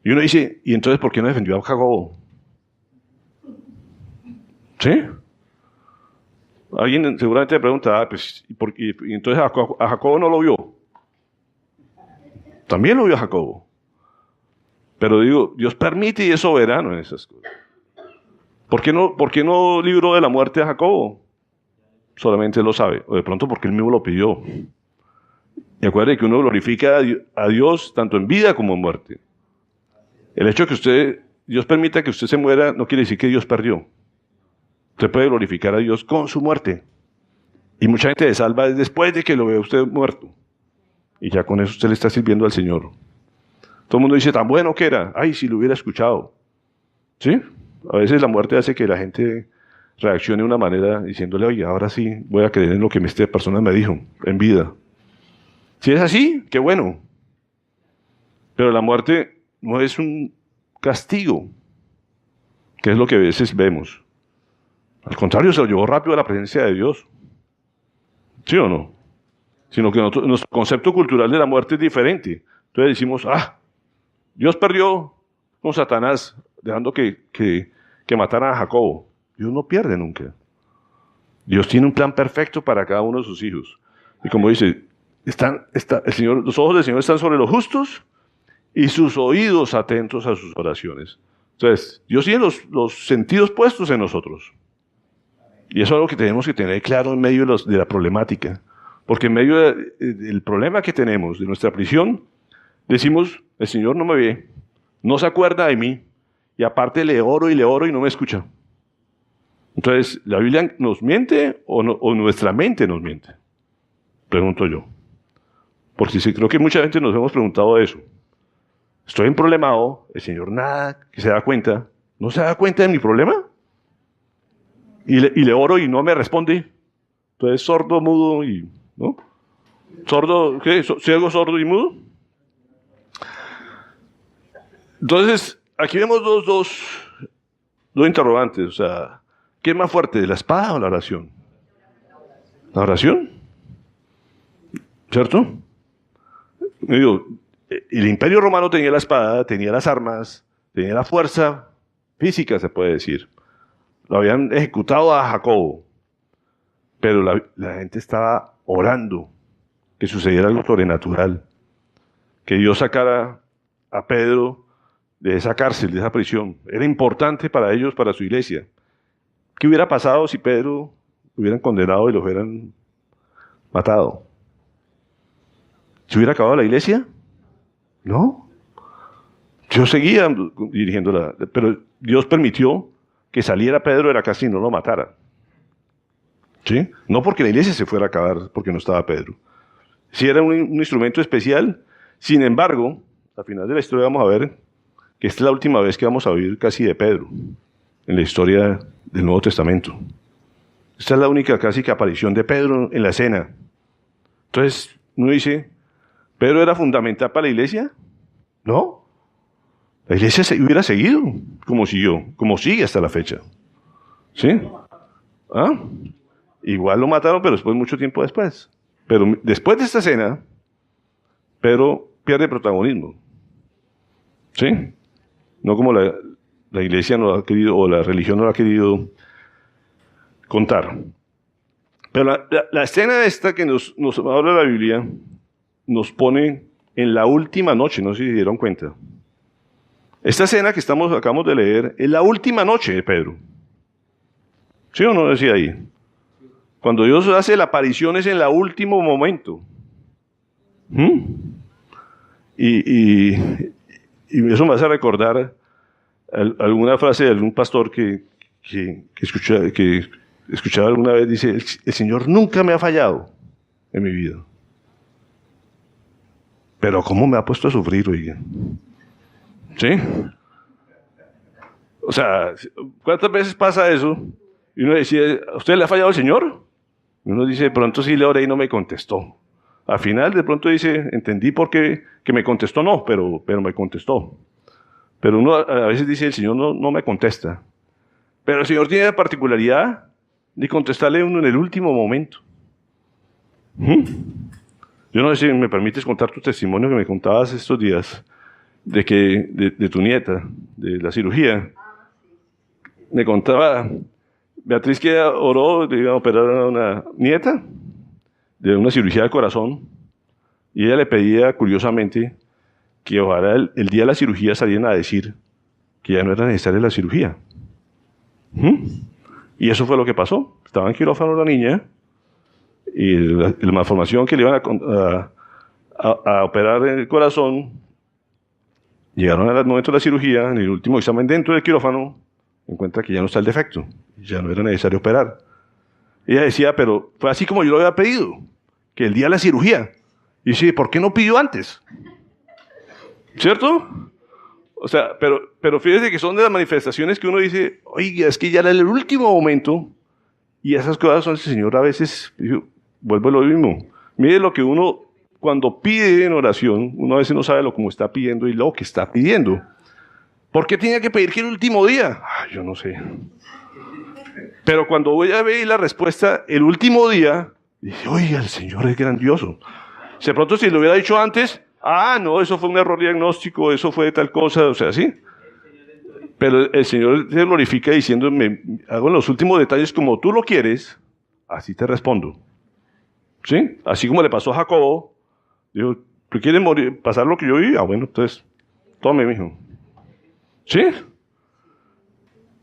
Y uno dice, ¿y entonces por qué no defendió a Jacobo? ¿Sí? Alguien seguramente le pregunta, pues, ¿y entonces a Jacobo no lo vio? También lo vio a Jacobo. Pero digo, Dios permite y es soberano en esas cosas. ¿Por qué no libró de la muerte a Jacobo? Solamente él lo sabe. O de pronto porque él mismo lo pidió. Y acuérdense que uno glorifica a Dios tanto en vida como en muerte. El hecho de que Dios permita que usted se muera no quiere decir que Dios perdió. Usted puede glorificar a Dios con su muerte. Y mucha gente se salva después de que lo vea usted muerto. Y ya con eso usted le está sirviendo al Señor. Todo el mundo dice, tan bueno que era. Ay, si lo hubiera escuchado. ¿Sí? A veces la muerte hace que la gente reaccione de una manera diciéndole, oye, ahora sí voy a creer en lo que esta persona me dijo en vida. Si es así, qué bueno. Pero la muerte no es un castigo, que es lo que a veces vemos. Al contrario, se lo llevó rápido a la presencia de Dios. ¿Sí o no? Sino que nuestro concepto cultural de la muerte es diferente. Entonces decimos, Dios perdió con Satanás, dejando que mataran a Jacobo. Dios no pierde nunca. Dios tiene un plan perfecto para cada uno de sus hijos. Y como dice, los ojos del Señor están sobre los justos y sus oídos atentos a sus oraciones. Entonces, Dios tiene los sentidos puestos en nosotros. Y eso es algo que tenemos que tener claro en medio de la problemática. Porque en medio del problema que tenemos, de nuestra prisión, decimos, el Señor no me ve, no se acuerda de mí, y aparte le oro y no me escucha. Entonces, ¿la Biblia nos miente o nuestra mente nos miente? Pregunto yo. Porque sí, creo que mucha gente nos hemos preguntado eso. Estoy en problemado, el Señor nada, que se da cuenta, ¿no se da cuenta de mi problema? Y le oro y no me responde. Entonces, sordo, mudo y... ¿no? ¿Sordo? ¿Qué? ¿Ciego, sordo y mudo? Entonces, aquí vemos dos interrogantes. O sea, ¿qué es más fuerte, la espada o la oración? ¿La oración? ¿Cierto? Digo, el Imperio Romano tenía la espada, tenía las armas, tenía la fuerza física, se puede decir. Lo habían ejecutado a Jacobo. Pero la gente estaba orando que sucediera algo sobrenatural. Que Dios sacara a Pedro de esa cárcel, de esa prisión. Era importante para ellos, para su iglesia. ¿Qué hubiera pasado si Pedro lo hubieran condenado y lo hubieran matado? ¿Se hubiera acabado la iglesia? No. Yo seguía dirigiéndola, pero Dios permitió que saliera Pedro de la cárcel y no lo matara. ¿Sí? No porque la iglesia se fuera a acabar porque no estaba Pedro. Sí era un instrumento especial. Sin embargo, al final de la historia vamos a ver que esta es la última vez que vamos a oír casi de Pedro en la historia del Nuevo Testamento. Esta es la única casi que aparición de Pedro en la escena. Entonces, uno dice, ¿Pedro era fundamental para la iglesia? No. La iglesia hubiera seguido como siguió, como sigue hasta la fecha. ¿Sí? Igual lo mataron, pero después, mucho tiempo después. Pero después de esta escena, Pedro pierde protagonismo. ¿Sí? No como la iglesia no lo ha querido, o la religión no lo ha querido contar. Pero la escena esta que nos habla la Biblia, nos pone en la última noche, no sé si se dieron cuenta. Esta escena que acabamos de leer es la última noche de Pedro. ¿Sí o no decía ahí? Cuando Dios hace la aparición es en el último momento. Y eso me hace recordar alguna frase de algún pastor que escuchaba alguna vez. Dice, el Señor nunca me ha fallado en mi vida. Pero ¿cómo me ha puesto a sufrir, oiga? ¿Sí? O sea, ¿cuántas veces pasa eso? Y uno dice, ¿a usted le ha fallado el Señor? Y uno dice, de pronto sí le oré y no me contestó. Al final de pronto dice, entendí por qué que me contestó, no, pero me contestó. Pero uno a veces dice, el Señor no me contesta. Pero el Señor tiene la particularidad de contestarle a uno en el último momento. Yo no sé si me permites contar tu testimonio que me contabas estos días de tu nieta, de la cirugía. Me contaba Beatriz que oró, le iba a operar a una nieta de una cirugía del corazón y ella le pedía curiosamente que ojalá el día de la cirugía salieran a decir que ya no era necesaria la cirugía. Y eso fue lo que pasó. Estaba en quirófano la niña y la malformación que le iban a operar en el corazón, llegaron al momento de la cirugía, en el último examen dentro del quirófano, encuentra que ya no está el defecto, ya no era necesario operar. Ella decía, pero fue así como yo lo había pedido, que el día de la cirugía. Y dice, ¿por qué no pidió antes? ¿Cierto? O sea, pero fíjese que son de las manifestaciones que uno dice, oiga, es que ya era el último momento, y esas cosas son el Señor a veces, vuelvo a lo mismo. Mire lo que uno, cuando pide en oración, uno a veces no sabe lo como está pidiendo y lo que está pidiendo. ¿Por qué tenía que pedir que el último día? Yo no sé. Pero cuando voy a ver la respuesta, el último día, dice, oiga, el Señor es grandioso. De pronto si lo hubiera dicho antes, no, eso fue un error diagnóstico, eso fue tal cosa, o sea, sí. Pero el Señor se glorifica diciendo, me hago en los últimos detalles como tú lo quieres, así te respondo. ¿Sí? Así como le pasó a Jacobo, dijo, ¿tú quieres morir, pasar lo que yo vi? Bueno, entonces, tome, mijo. ¿Sí?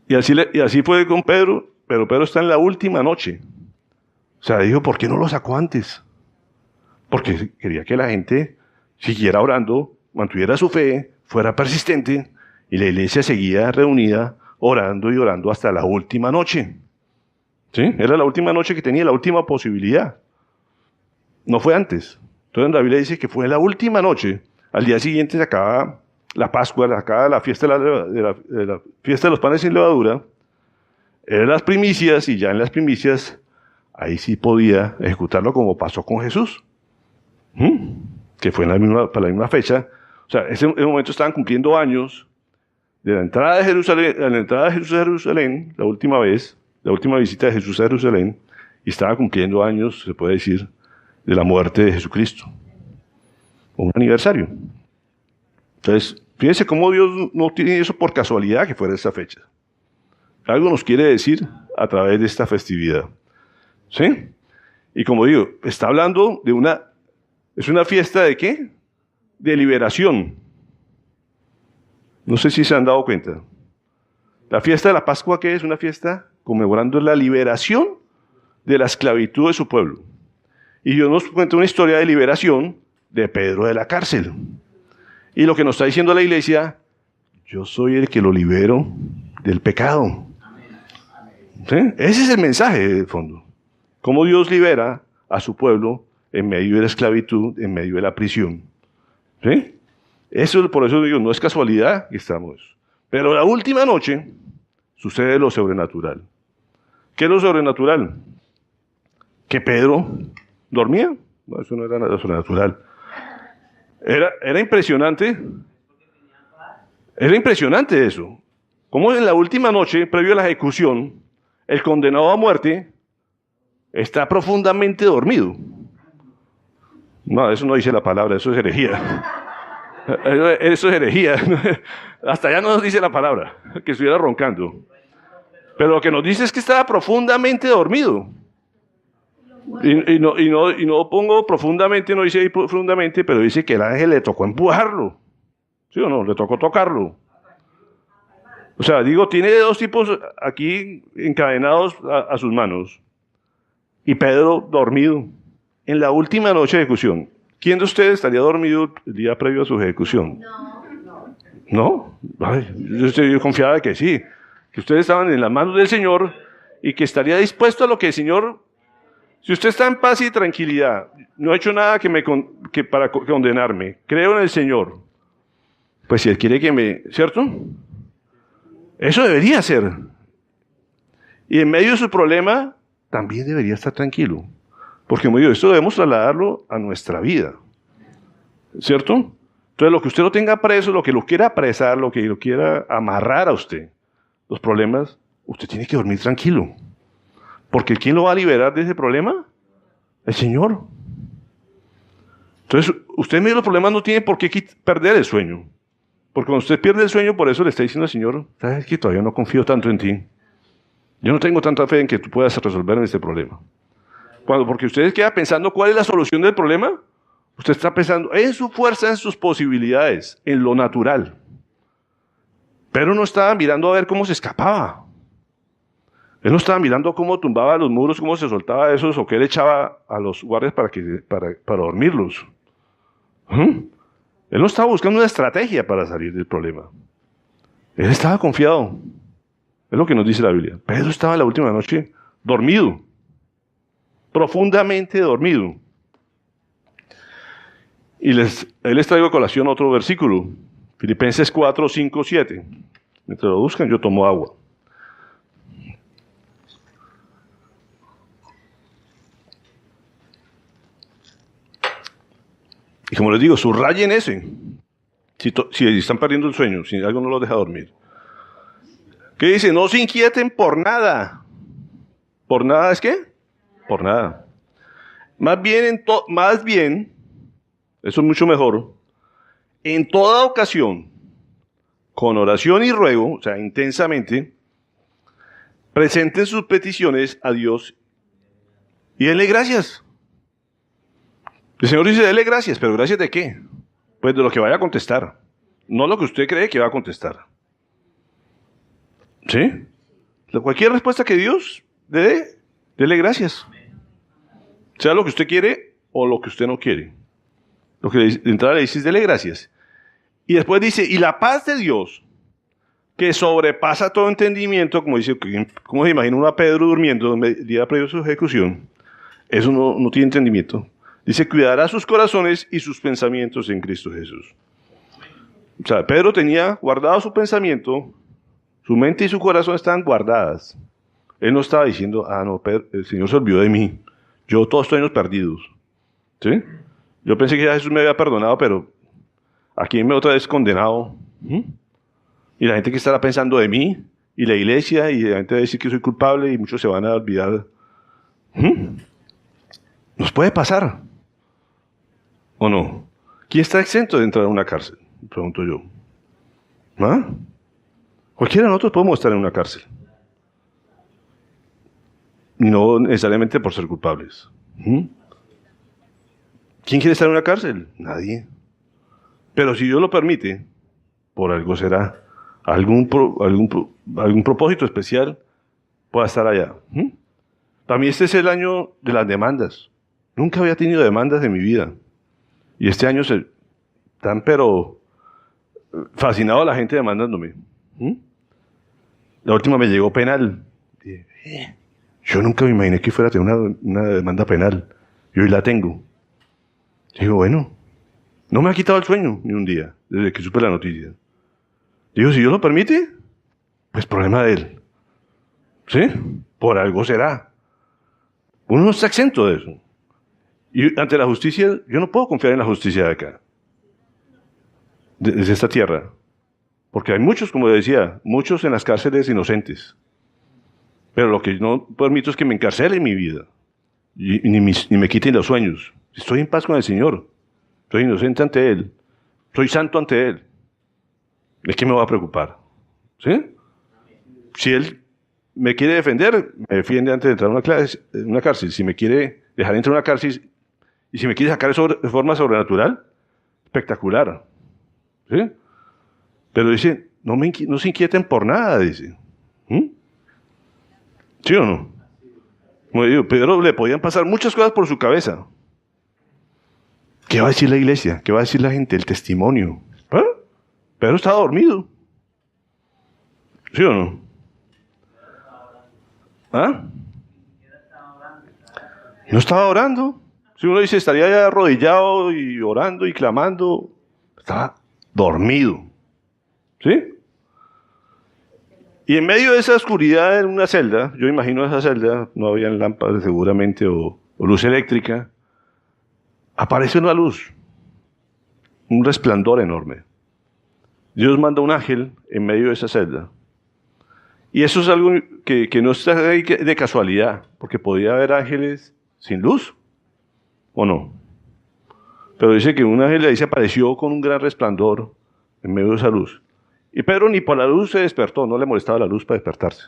Y así fue con Pedro, pero Pedro está en la última noche. O sea, dijo, ¿por qué no lo sacó antes? Porque quería que la gente siguiera orando, mantuviera su fe, fuera persistente, y la iglesia seguía reunida, orando y orando hasta la última noche. ¿Sí? Era la última noche que tenía la última posibilidad. No fue antes. Entonces la Biblia dice que fue la última noche. Al día siguiente se acaba la Pascua, se acaba la fiesta de la fiesta de los panes sin levadura. Eran las primicias, y ya en las primicias, ahí sí podía ejecutarlo como pasó con Jesús. Que fue para la misma fecha. O sea, en ese momento estaban cumpliendo años de la entrada de Jerusalén, Jesús a Jerusalén, la última vez, la última visita de Jesús a Jerusalén, y estaba cumpliendo años, se puede decir, de la muerte de Jesucristo. Un aniversario. Entonces, fíjense cómo Dios no tiene eso por casualidad que fuera esa fecha. Algo nos quiere decir a través de esta festividad. ¿Sí? Y como digo, está hablando de ¿es una fiesta de qué? De liberación. No sé si se han dado cuenta. La fiesta de la Pascua, ¿qué es? Una fiesta conmemorando la liberación de la esclavitud de su pueblo. Y Dios nos cuenta una historia de liberación de Pedro de la cárcel. Y lo que nos está diciendo la iglesia, yo soy el que lo libero del pecado. ¿Sí? Ese es el mensaje de fondo. Cómo Dios libera a su pueblo en medio de la esclavitud, en medio de la prisión. ¿Sí? Por eso digo, no es casualidad que estamos. Pero la última noche sucede lo sobrenatural. ¿Qué es lo sobrenatural? Que Pedro dormía. No, eso no era nada sobrenatural. Era impresionante. Era impresionante eso. Como en la última noche, previo a la ejecución, el condenado a muerte está profundamente dormido. No, eso no dice la palabra, eso es herejía. Eso es herejía. Hasta allá no nos dice la palabra, que estuviera roncando. Pero lo que nos dice es que estaba profundamente dormido. Y no pongo profundamente, no dice ahí profundamente, pero dice que el ángel le tocó empujarlo. ¿Sí o no? Le tocó tocarlo. O sea, digo, tiene dos tipos aquí encadenados a sus manos. Y Pedro dormido en la última noche de ejecución. ¿Quién de ustedes estaría dormido el día previo a su ejecución? ¿No? Ay, yo confiaba que sí, que ustedes estaban en las manos del Señor y que estaría dispuesto a lo que el Señor... Si usted está en paz y tranquilidad, no ha hecho nada que para condenarme, creo en el Señor, pues si Él quiere que ¿cierto? Eso debería ser. Y en medio de su problema, también debería estar tranquilo. Porque, como digo, esto debemos trasladarlo a nuestra vida. ¿Cierto? Entonces, lo que usted lo tenga preso, lo que lo quiera apresar, lo que lo quiera amarrar a usted, los problemas, usted tiene que dormir tranquilo. Porque ¿quién lo va a liberar de ese problema? El Señor. Entonces, usted en medio de los problemas no tiene por qué perder el sueño. Porque cuando usted pierde el sueño, por eso le está diciendo al Señor, ¿sabes qué? Todavía no confío tanto en ti. Yo no tengo tanta fe en que tú puedas resolver este problema. Porque usted queda pensando cuál es la solución del problema, usted está pensando en su fuerza, en sus posibilidades, en lo natural. Pero no estaba mirando a ver cómo se escapaba. Él no estaba mirando cómo tumbaba los muros, cómo se soltaba esos, o qué le echaba a los guardias para dormirlos. Él no estaba buscando una estrategia para salir del problema. Él estaba confiado. Es lo que nos dice la Biblia. Pedro estaba la última noche dormido. Profundamente dormido. Y les traigo a colación otro versículo. Filipenses 4, 5, 7. Mientras lo buscan, yo tomo agua. Y como les digo, subrayen ese. Si están perdiendo el sueño, si algo no los deja dormir. ¿Qué dice? No se inquieten por nada. ¿Por nada es qué? Por nada. Más bien, eso es mucho mejor, en toda ocasión, con oración y ruego, o sea, intensamente, presenten sus peticiones a Dios y denle gracias. El Señor dice, denle gracias, pero ¿gracias de qué? Pues de lo que vaya a contestar, no lo que usted cree que va a contestar. ¿Sí? Cualquier respuesta que Dios le dé, dele gracias. Sea lo que usted quiere o lo que usted no quiere. Lo que de entrada le dice es dele gracias. Y después dice, y la paz de Dios, que sobrepasa todo entendimiento, como dice, ¿cómo se imagina uno a Pedro durmiendo el día previo a su ejecución? Eso no tiene entendimiento. Dice, cuidará sus corazones y sus pensamientos en Cristo Jesús. O sea, Pedro tenía guardado su pensamiento, su mente y su corazón estaban guardadas. Él no estaba diciendo, no, Pedro, el Señor se olvidó de mí. Yo todos estoy en los perdidos. ¿Sí? Yo pensé que ya Jesús me había perdonado, pero aquí me otra vez condenado. Y la gente que estará pensando de mí, y la iglesia, y la gente va a decir que soy culpable, y muchos se van a olvidar. Nos puede pasar. ¿O no? ¿Quién está exento de entrar a una cárcel? Pregunto yo. Cualquiera de nosotros podemos estar en una cárcel. No necesariamente por ser culpables. ¿Quién quiere estar en una cárcel? Nadie. Pero si Dios lo permite, por algo será. Algún propósito especial pueda estar allá. Para mí este es el año de las demandas. Nunca había tenido demandas en mi vida. Y este año están pero fascinado la gente demandándome. La última me llegó penal. Yo nunca me imaginé que fuera a tener una demanda penal. Y hoy la tengo. Digo, bueno, no me ha quitado el sueño ni un día, desde que supe la noticia. Digo, si Dios lo permite, pues problema de él. ¿Sí? Por algo será. Uno no está exento de eso. Y ante la justicia, yo no puedo confiar en la justicia de acá. Desde esta tierra. Porque hay muchos, como decía, muchos en las cárceles inocentes. Pero lo que no permito es que me encarcelen mi vida. Ni me quiten los sueños. Estoy en paz con el Señor. Soy inocente ante Él. Soy santo ante Él. ¿De qué me va a preocupar? ¿Sí? Si Él me quiere defender, me defiende antes de entrar a una cárcel. Si me quiere dejar entrar a una cárcel y si me quiere sacar de forma sobrenatural, espectacular. ¿Sí? Pero dice, no se inquieten por nada, dice. ¿Sí o no? Como digo, Pedro le podían pasar muchas cosas por su cabeza. ¿Qué va a decir la iglesia? ¿Qué va a decir la gente? El testimonio. Pedro estaba dormido. ¿Sí o no? No estaba orando. Si uno dice, estaría ya arrodillado y orando y clamando. Estaba dormido. ¿Sí? Y en medio de esa oscuridad en una celda, yo imagino esa celda, no había lámparas seguramente o luz eléctrica, aparece una luz, un resplandor enorme. Dios manda un ángel en medio de esa celda. Y eso es algo que no está ahí de casualidad, porque podía haber ángeles sin luz, ¿o no? Pero dice que un ángel ahí se apareció con un gran resplandor en medio de esa luz. Y Pedro ni por la luz se despertó, no le molestaba la luz para despertarse.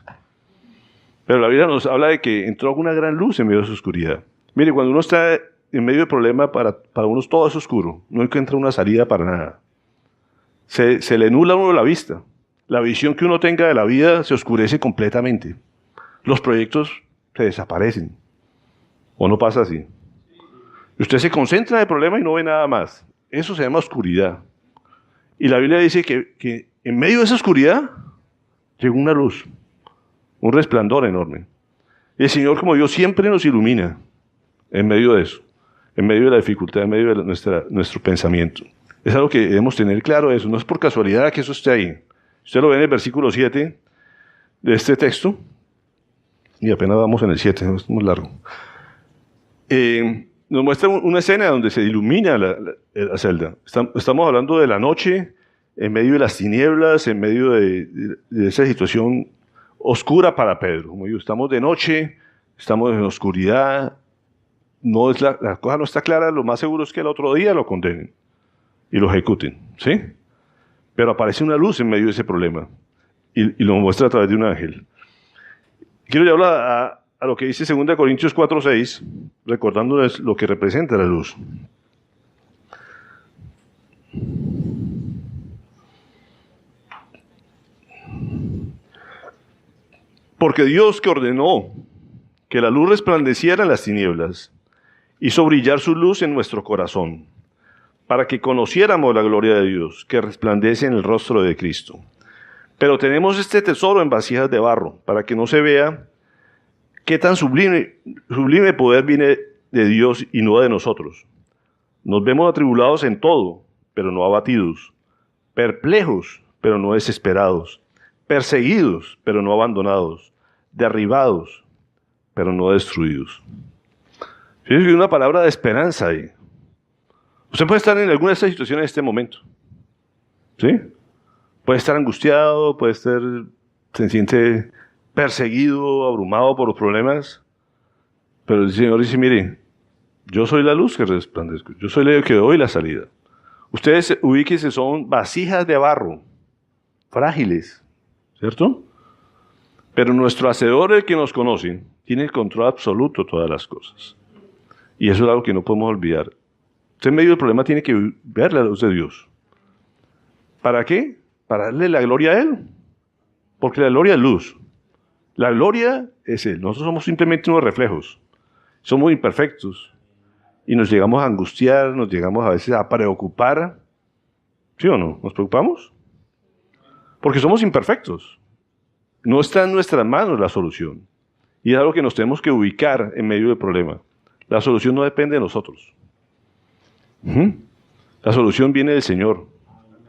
Pero la Biblia nos habla de que entró una gran luz en medio de su oscuridad. Mire, cuando uno está en medio de problema, para uno todo es oscuro, no encuentra una salida para nada. Se le nubla a uno la vista. La visión que uno tenga de la vida se oscurece completamente. Los proyectos se desaparecen. ¿O no pasa así? Usted se concentra en el problema y no ve nada más. Eso se llama oscuridad. Y la Biblia dice que en medio de esa oscuridad llegó una luz, un resplandor enorme. Y el Señor, como Dios, siempre nos ilumina en medio de eso, en medio de la dificultad, en medio de nuestro pensamiento. Es algo que debemos tener claro eso. No es por casualidad que eso esté ahí. Usted lo ve en el versículo 7 de este texto. Y apenas vamos en el 7, es muy largo. Nos muestra una escena donde se ilumina la celda. Estamos hablando de la noche, en medio de las tinieblas, en medio de esa situación oscura para Pedro. Como digo, estamos de noche, estamos en oscuridad, la cosa no está clara, lo más seguro es que el otro día lo condenen y lo ejecuten, ¿sí? Pero aparece una luz en medio de ese problema y lo muestra a través de un ángel. Quiero hablar a lo que dice 2 Corintios 4:6, recordándoles lo que representa la luz. Porque Dios, que ordenó que la luz resplandeciera en las tinieblas, hizo brillar su luz en nuestro corazón, para que conociéramos la gloria de Dios, que resplandece en el rostro de Cristo. Pero tenemos este tesoro en vasijas de barro, para que no se vea qué tan sublime poder viene de Dios y no de nosotros. Nos vemos atribulados en todo, pero no abatidos, perplejos, pero no desesperados, perseguidos, pero no abandonados, derribados, pero no destruidos. Fíjense que hay una palabra de esperanza ahí. Usted puede estar en alguna de estas situaciones en este momento, ¿sí? Puede estar angustiado, se siente perseguido, abrumado por los problemas, pero el Señor dice, mire, yo soy la luz que resplandezco, yo soy el que doy la salida. Ustedes, ubíquense, son vasijas de barro, frágiles, ¿cierto? Pero nuestro Hacedor, el que nos conoce, tiene el control absoluto de todas las cosas. Y eso es algo que no podemos olvidar. Usted en medio del problema tiene que ver la luz de Dios. ¿Para qué? Para darle la gloria a Él. Porque la gloria es luz. La gloria es Él. Nosotros somos simplemente unos reflejos. Somos imperfectos. Y nos llegamos a angustiar, nos llegamos a veces a preocupar. ¿Sí o no? ¿Nos preocupamos? Porque somos imperfectos. No está en nuestras manos la solución. Y es algo que nos tenemos que ubicar en medio del problema. La solución no depende de nosotros. La solución viene del Señor.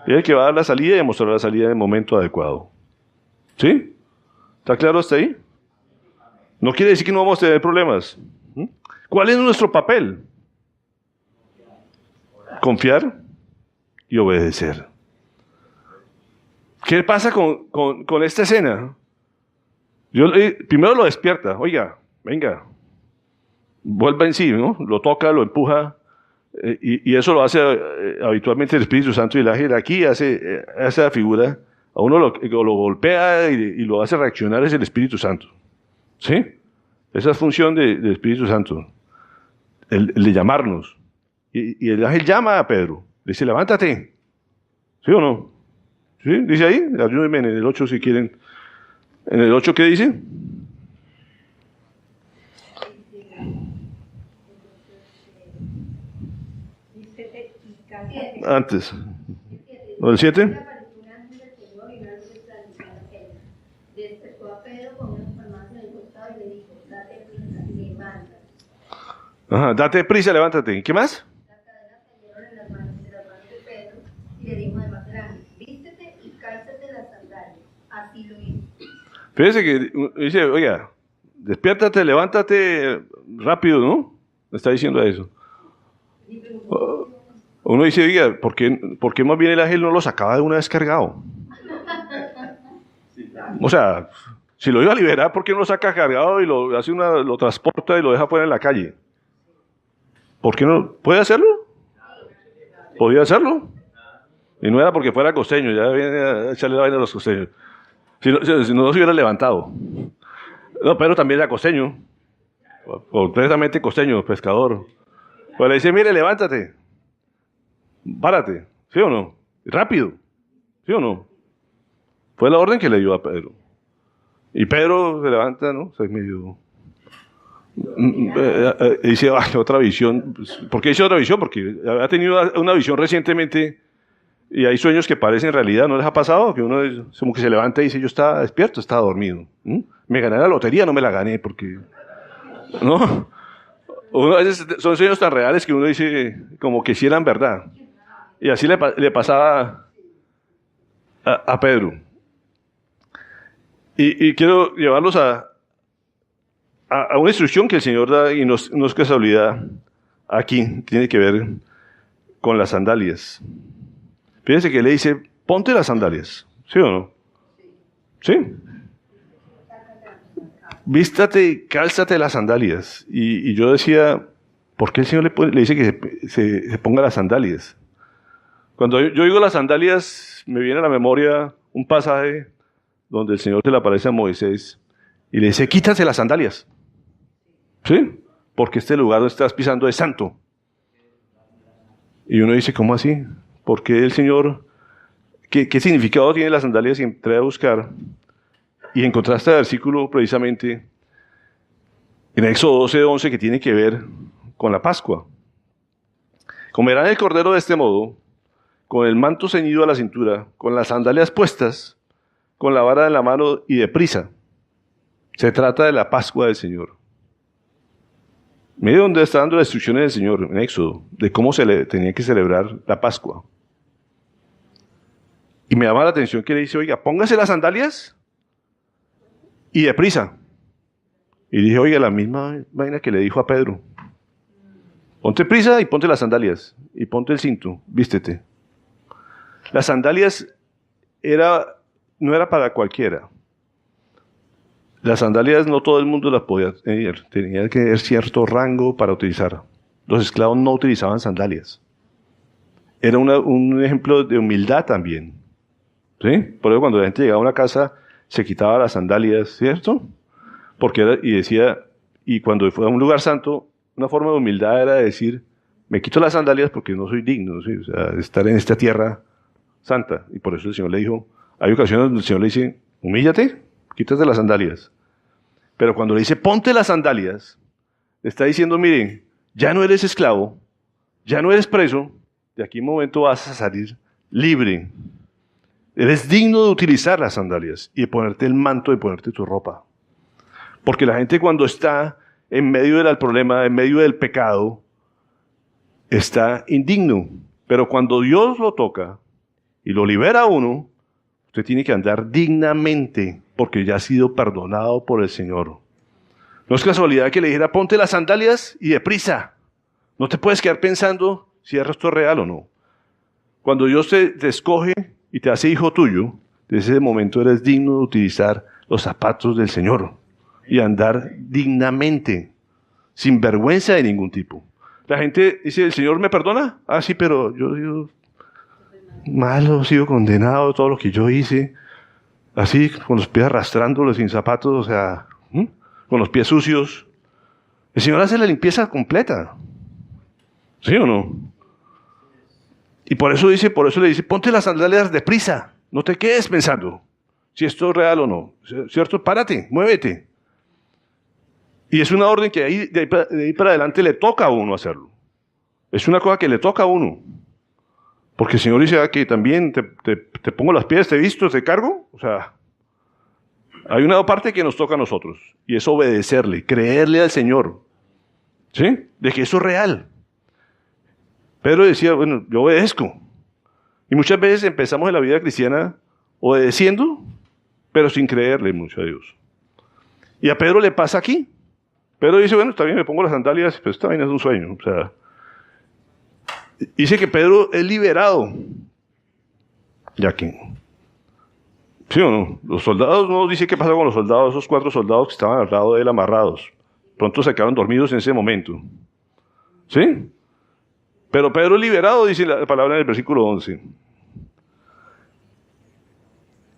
Él es el que va a dar la salida y mostrar la salida en el momento adecuado. ¿Sí? ¿Está claro hasta ahí? No quiere decir que no vamos a tener problemas. ¿Cuál es nuestro papel? Confiar y obedecer. ¿Qué pasa con esta escena? Primero lo despierta. Oiga, venga. Vuelva en sí, ¿no? Lo toca, lo empuja. Y eso lo hace habitualmente el Espíritu Santo y el ángel. Aquí hace la figura. A uno lo golpea y lo hace reaccionar es el Espíritu Santo. ¿Sí? Esa es función del Espíritu Santo. El de llamarnos. Y el ángel llama a Pedro. Le dice, levántate. ¿Sí o no? ¿Sí? Dice ahí. Ayúdenme en el 8 si quieren. ¿En el 8 qué dice? Antes. ¿O el 7? Ajá, date prisa, levántate. ¿Qué más? La cadena cayeron en las manos de Pedro y le dijo además grande, vístete y cálzate las sandalias. Así lo hizo. Fíjese que dice, oiga, despiértate, levántate rápido, ¿no? Me está diciendo eso. Uno dice, oiga, ¿por qué más bien el ángel no lo sacaba de una vez cargado? O sea, si lo iba a liberar, ¿por qué no lo saca cargado y lo transporta y lo deja fuera en la calle? ¿Por qué no? ¿Puede hacerlo? ¿Podía hacerlo? Y no era porque fuera costeño, ya viene a echarle la vaina a los costeños. Si no se hubiera levantado. No, pero también era costeño. Completamente costeño, pescador. Pues le dice, mire, levántate. Párate. ¿Sí o no? Rápido. ¿Sí o no? Fue la orden que le dio a Pedro. Y Pedro se levanta, ¿no? Se medio... dice, otra visión. ¿Por qué dice otra visión? Porque ha tenido una visión recientemente y hay sueños que parecen realidad. ¿No les ha pasado? Que uno como que se levanta y dice, yo estaba despierto, estaba dormido. Me gané la lotería, no me la gané porque... ¿No? A veces son sueños tan reales que uno dice como que si eran verdad. Y así le pasaba a Pedro. Y quiero llevarlos a una instrucción que el Señor da, y no es casualidad, aquí tiene que ver con las sandalias. Fíjense que le dice, ponte las sandalias, ¿sí o no? ¿Sí? Vístate, cálzate las sandalias. Y yo decía, ¿por qué el Señor le dice que se ponga las sandalias? Cuando yo digo las sandalias, me viene a la memoria un pasaje donde el Señor se le aparece a Moisés y le dice, quítate las sandalias. ¿Sí? Porque este lugar donde estás pisando es santo. Y uno dice, ¿cómo así? ¿Por qué el Señor, qué significado tiene las sandalias? Y entré a buscar y encontré este versículo precisamente en Éxodo 12:11 que tiene que ver con la Pascua. Comerán el cordero de este modo, con el manto ceñido a la cintura, con las sandalias puestas, con la vara en la mano y deprisa. Se trata de la Pascua del Señor. Mire dónde está dando las instrucciones del Señor en Éxodo, de cómo se le tenía que celebrar la Pascua. Y me llama la atención que le dice, oiga, póngase las sandalias y deprisa. Y dije, oiga, la misma vaina que le dijo a Pedro. Ponte prisa y ponte las sandalias. Y ponte el cinto, vístete. Las sandalias no era para cualquiera. Las sandalias no todo el mundo las podía tener. Tenía que tener cierto rango para utilizar. Los esclavos no utilizaban sandalias. Era un ejemplo de humildad también. ¿Sí? Por eso cuando la gente llegaba a una casa se quitaba las sandalias, ¿cierto? Y cuando fue a un lugar santo, una forma de humildad era decir, me quito las sandalias porque no soy digno, ¿sí? O sea, de estar en esta tierra santa. Y por eso el Señor le dijo, hay ocasiones donde el Señor le dice, humíllate, quítate las sandalias. Pero cuando le dice, ponte las sandalias, le está diciendo, miren, ya no eres esclavo, ya no eres preso, de aquí en un momento vas a salir libre. Eres digno de utilizar las sandalias y de ponerte el manto, de ponerte tu ropa. Porque la gente cuando está en medio del problema, en medio del pecado, está indigno. Pero cuando Dios lo toca y lo libera a uno, usted tiene que andar dignamente porque ya ha sido perdonado por el Señor. No es casualidad que le dijera, ponte las sandalias y deprisa. No te puedes quedar pensando si esto es real o no. Cuando Dios te escoge y te hace hijo tuyo, desde ese momento eres digno de utilizar los zapatos del Señor y andar dignamente, sin vergüenza de ningún tipo. La gente dice, ¿el Señor me perdona? Ah, sí, pero yo digo, malo, he sido condenado, todo lo que yo hice, así, con los pies arrastrándolos sin zapatos, o sea, con los pies sucios. El Señor hace la limpieza completa. ¿Sí o no? Y por eso le dice, ponte las sandalias deprisa, no te quedes pensando si esto es real o no, ¿cierto? Párate, muévete. Y es una orden que de ahí para adelante le toca a uno hacerlo. Es una cosa que le toca a uno. Porque el Señor dice que también te pongo las pies, te visto, te cargo. O sea, hay una parte que nos toca a nosotros y es obedecerle, creerle al Señor. ¿Sí? De que eso es real. Pedro decía, bueno, yo obedezco. Y muchas veces empezamos en la vida cristiana obedeciendo, pero sin creerle mucho a Dios. Y a Pedro le pasa aquí. Pedro dice, bueno, está bien, me pongo las sandalias, pero esta vaina es un sueño. O sea, dice que Pedro es liberado. Ya que, ¿sí o no? Los soldados, no dice qué pasó con los soldados, esos 4 soldados que estaban al lado de él amarrados. Pronto se quedaron dormidos en ese momento. ¿Sí? Pero Pedro es liberado, dice la palabra en el versículo 11.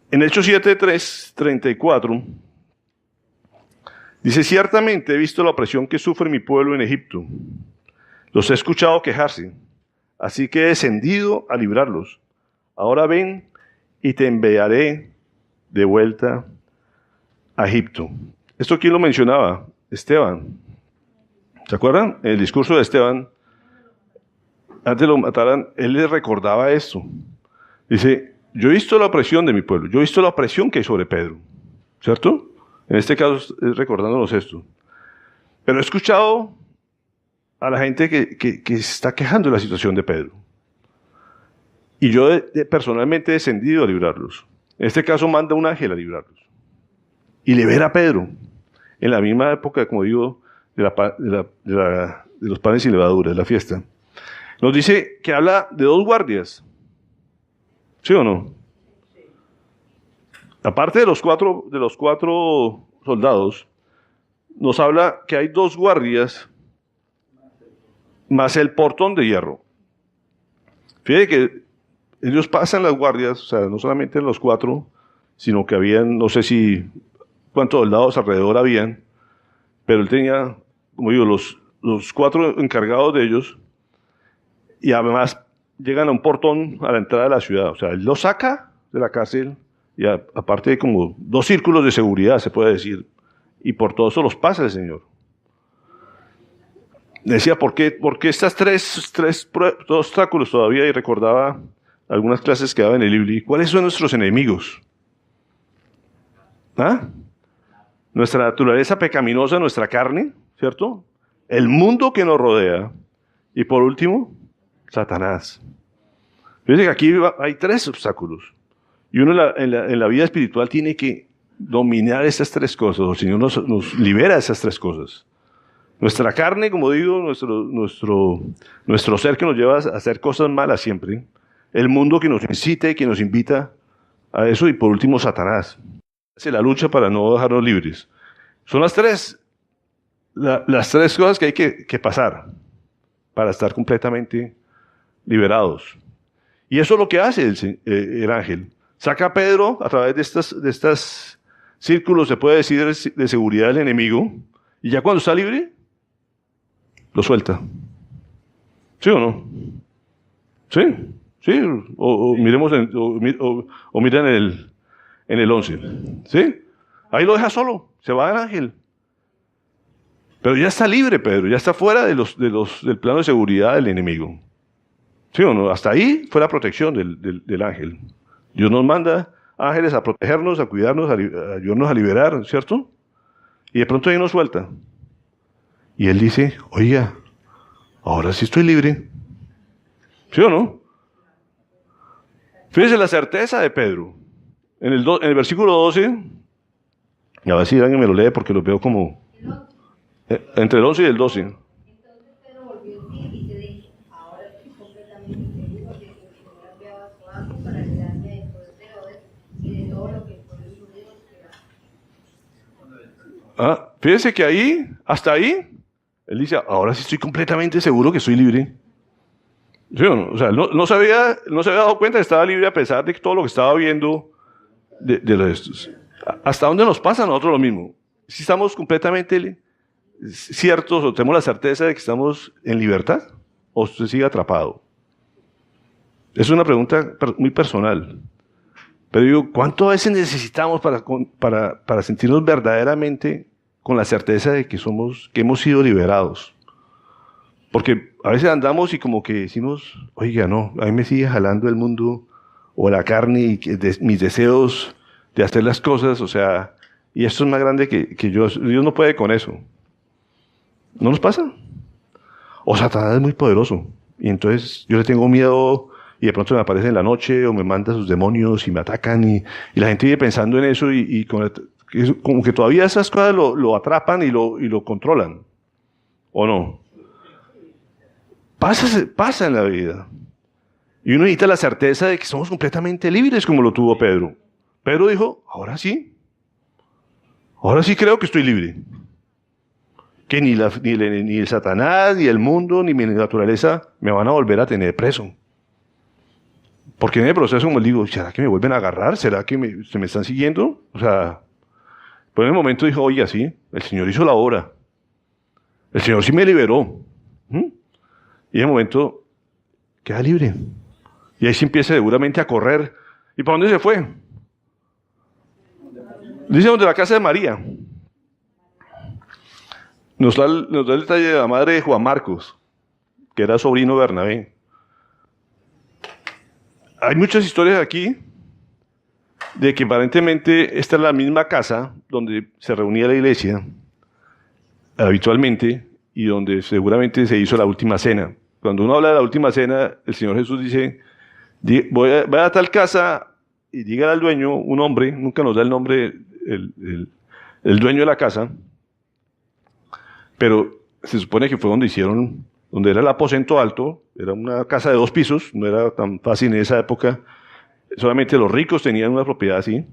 En Hechos 7:34 dice, ciertamente he visto la opresión que sufre mi pueblo en Egipto. Los he escuchado quejarse, así que he descendido a librarlos. Ahora ven y te enviaré de vuelta a Egipto. ¿Esto quién lo mencionaba? Esteban. ¿Se acuerdan? En el discurso de Esteban, antes de lo mataran, él les recordaba esto. Dice, yo he visto la opresión de mi pueblo, yo he visto la opresión que hay sobre Pedro. ¿Cierto? En este caso es recordándonos esto. Pero he escuchado a la gente que se está quejando de la situación de Pedro. Y yo personalmente he descendido a librarlos. En este caso manda un ángel a librarlos. Y libera a Pedro. En la misma época, como digo, de los panes sin levadura, de la fiesta. Nos dice que habla de 2 guardias. ¿Sí o no? Aparte de los cuatro soldados, nos habla que hay 2 guardias más el portón de hierro. Fíjate que ellos pasan las guardias, o sea, no solamente los 4, sino que habían, no sé si cuántos soldados alrededor habían, pero él tenía, como digo, los 4 encargados de ellos, y además llegan a un portón a la entrada de la ciudad. O sea, él los saca de la cárcel, y aparte de como 2 círculos de seguridad, se puede decir, y por todo eso los pasa el Señor. Decía, ¿por qué estas tres obstáculos todavía? Y recordaba algunas clases que daba en el Libri. ¿Cuáles son nuestros enemigos? ¿Ah? Nuestra naturaleza pecaminosa, nuestra carne, ¿cierto? El mundo que nos rodea. Y por último, Satanás. Fíjense que aquí hay 3 obstáculos. Y uno en la vida espiritual tiene que dominar esas 3 cosas. El Señor nos libera de esas 3 cosas. Nuestra carne, como digo, nuestro ser que nos lleva a hacer cosas malas siempre. El mundo que nos incita y que nos invita a eso. Y por último, Satanás. Hace la lucha para no dejarnos libres. Son las 3 cosas que hay que pasar para estar completamente liberados. Y eso es lo que hace el ángel. Saca a Pedro a través de estas círculos, se puede decir, de seguridad del enemigo. Y ya cuando está libre, lo suelta. ¿Sí o no? ¿Sí? ¿Sí? O miremos o mira en el 11. ¿Sí? Ahí lo deja solo. Se va el ángel. Pero ya está libre, Pedro. Ya está fuera del plano de seguridad del enemigo. ¿Sí o no? Hasta ahí fue la protección del ángel. Dios nos manda ángeles a protegernos, a cuidarnos, a ayudarnos a liberar, ¿cierto? Y de pronto ahí nos suelta. Y él dice, oiga, ahora sí estoy libre. ¿Sí o no? Fíjense la certeza de Pedro. En el versículo 12, a ver si alguien me lo lee porque lo veo como entre el 11 y el 12. Entonces Pedro volvió en sí y se dijo, ahora estoy completamente seguro de que el Señor ha enviado a su ángel para librarme del poder de Herodes y de todo lo que el pueblo judío espera. Fíjense que ahí, hasta ahí, él dice, ahora sí estoy completamente seguro que estoy libre. ¿Sí o no? O sea, no se había dado cuenta que estaba libre a pesar de todo lo que estaba viendo de los estos. ¿Hasta dónde nos pasa a nosotros lo mismo? Si estamos completamente ciertos o tenemos la certeza de que estamos en libertad o usted sigue atrapado. Es una pregunta muy personal. Pero digo, ¿cuánto a veces necesitamos para sentirnos verdaderamente con la certeza de que hemos sido liberados? Porque a veces andamos y como que decimos, oiga, no, a mí me sigue jalando el mundo o la carne y mis deseos de hacer las cosas, o sea, y esto es más grande que yo. Dios no puede con eso. ¿No nos pasa? O Satanás es muy poderoso y entonces yo le tengo miedo y de pronto me aparece en la noche o me manda sus demonios y me atacan y la gente vive pensando en eso y como que todavía esas cosas lo atrapan y lo controlan. ¿O no? Pasa en la vida. Y uno necesita la certeza de que somos completamente libres como lo tuvo Pedro. Pedro dijo, ahora sí creo que estoy libre. Que ni el Satanás, ni el mundo, ni mi naturaleza me van a volver a tener preso. Porque en el proceso, como digo, ¿será que me vuelven a agarrar? ¿Será que se me están siguiendo? O sea, pero en el momento dijo, oye, sí, el Señor hizo la obra. El Señor sí me liberó. Y en el momento, queda libre. Y ahí sí empieza seguramente a correr. ¿Y para dónde se fue? Dice, donde la casa de María. Nos da el detalle de la madre de Juan Marcos, que era sobrino de Bernabé. Hay muchas historias aquí de que aparentemente esta es la misma casa donde se reunía la iglesia habitualmente y donde seguramente se hizo la última cena. Cuando uno habla de la última cena, el Señor Jesús dice, vaya a tal casa y dígale al dueño, un hombre, nunca nos da el nombre, el dueño de la casa, pero se supone que fue donde era el aposento alto, era una casa de 2 pisos, no era tan fácil en esa época, solamente los ricos tenían una propiedad así.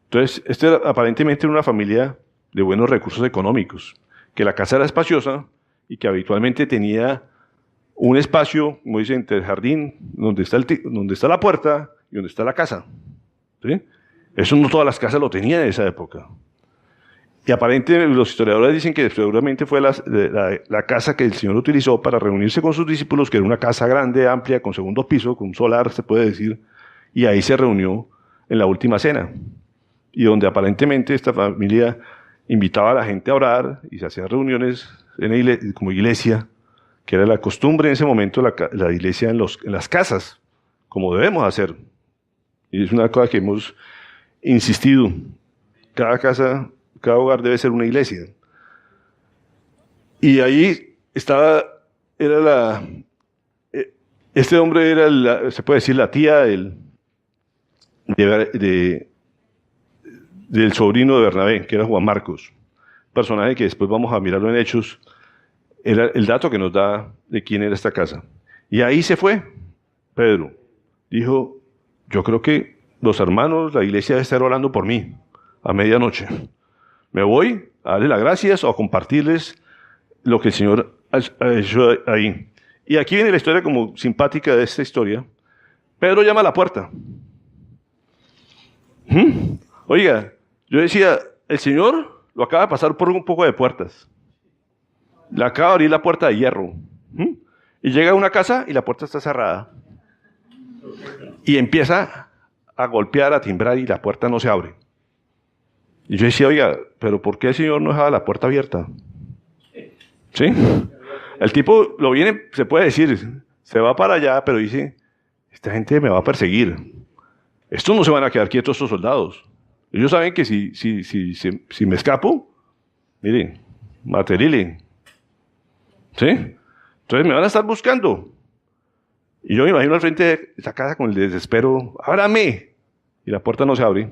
Entonces, aparentemente era una familia de buenos recursos económicos, que la casa era espaciosa y que habitualmente tenía un espacio, como dicen, entre el jardín, donde está la puerta y donde está la casa. ¿Sí? Eso no todas las casas lo tenían en esa época. Y aparentemente los historiadores dicen que seguramente fue la casa que el Señor utilizó para reunirse con sus discípulos, que era una casa grande, amplia, con segundo piso, con un solar, se puede decir, y ahí se reunió en la última cena. Y donde aparentemente esta familia invitaba a la gente a orar y se hacían reuniones como iglesia, que era la costumbre en ese momento, la iglesia en las casas, como debemos hacer. Y es una cosa que hemos insistido. Cada hogar debe ser una iglesia. Y ahí este hombre era, se puede decir, la tía del sobrino de Bernabé, que era Juan Marcos, personaje que después vamos a mirarlo en Hechos, era el dato que nos da de quién era esta casa. Y ahí se fue Pedro. Dijo, yo creo que los hermanos, la iglesia debe estar orando por mí a medianoche. Me voy a darle las gracias o a compartirles lo que el Señor ha hecho ahí. Y aquí viene la historia como simpática de esta historia. Pedro llama a la puerta. Oiga, yo decía, el Señor lo acaba de pasar por un poco de puertas. Le acaba de abrir la puerta de hierro. Y llega a una casa y la puerta está cerrada. Y empieza a golpear, a timbrar y la puerta no se abre. Y yo decía, oiga, pero ¿por qué el Señor no dejaba la puerta abierta? ¿Sí? El tipo lo viene, se puede decir, se va para allá, pero dice, esta gente me va a perseguir. Estos no se van a quedar quietos, estos soldados. Ellos saben que si me escapo, miren, materile. ¿Sí? Entonces me van a estar buscando. Y yo me imagino al frente de esa casa con el desespero, ¡ábrame! Y la puerta no se abre.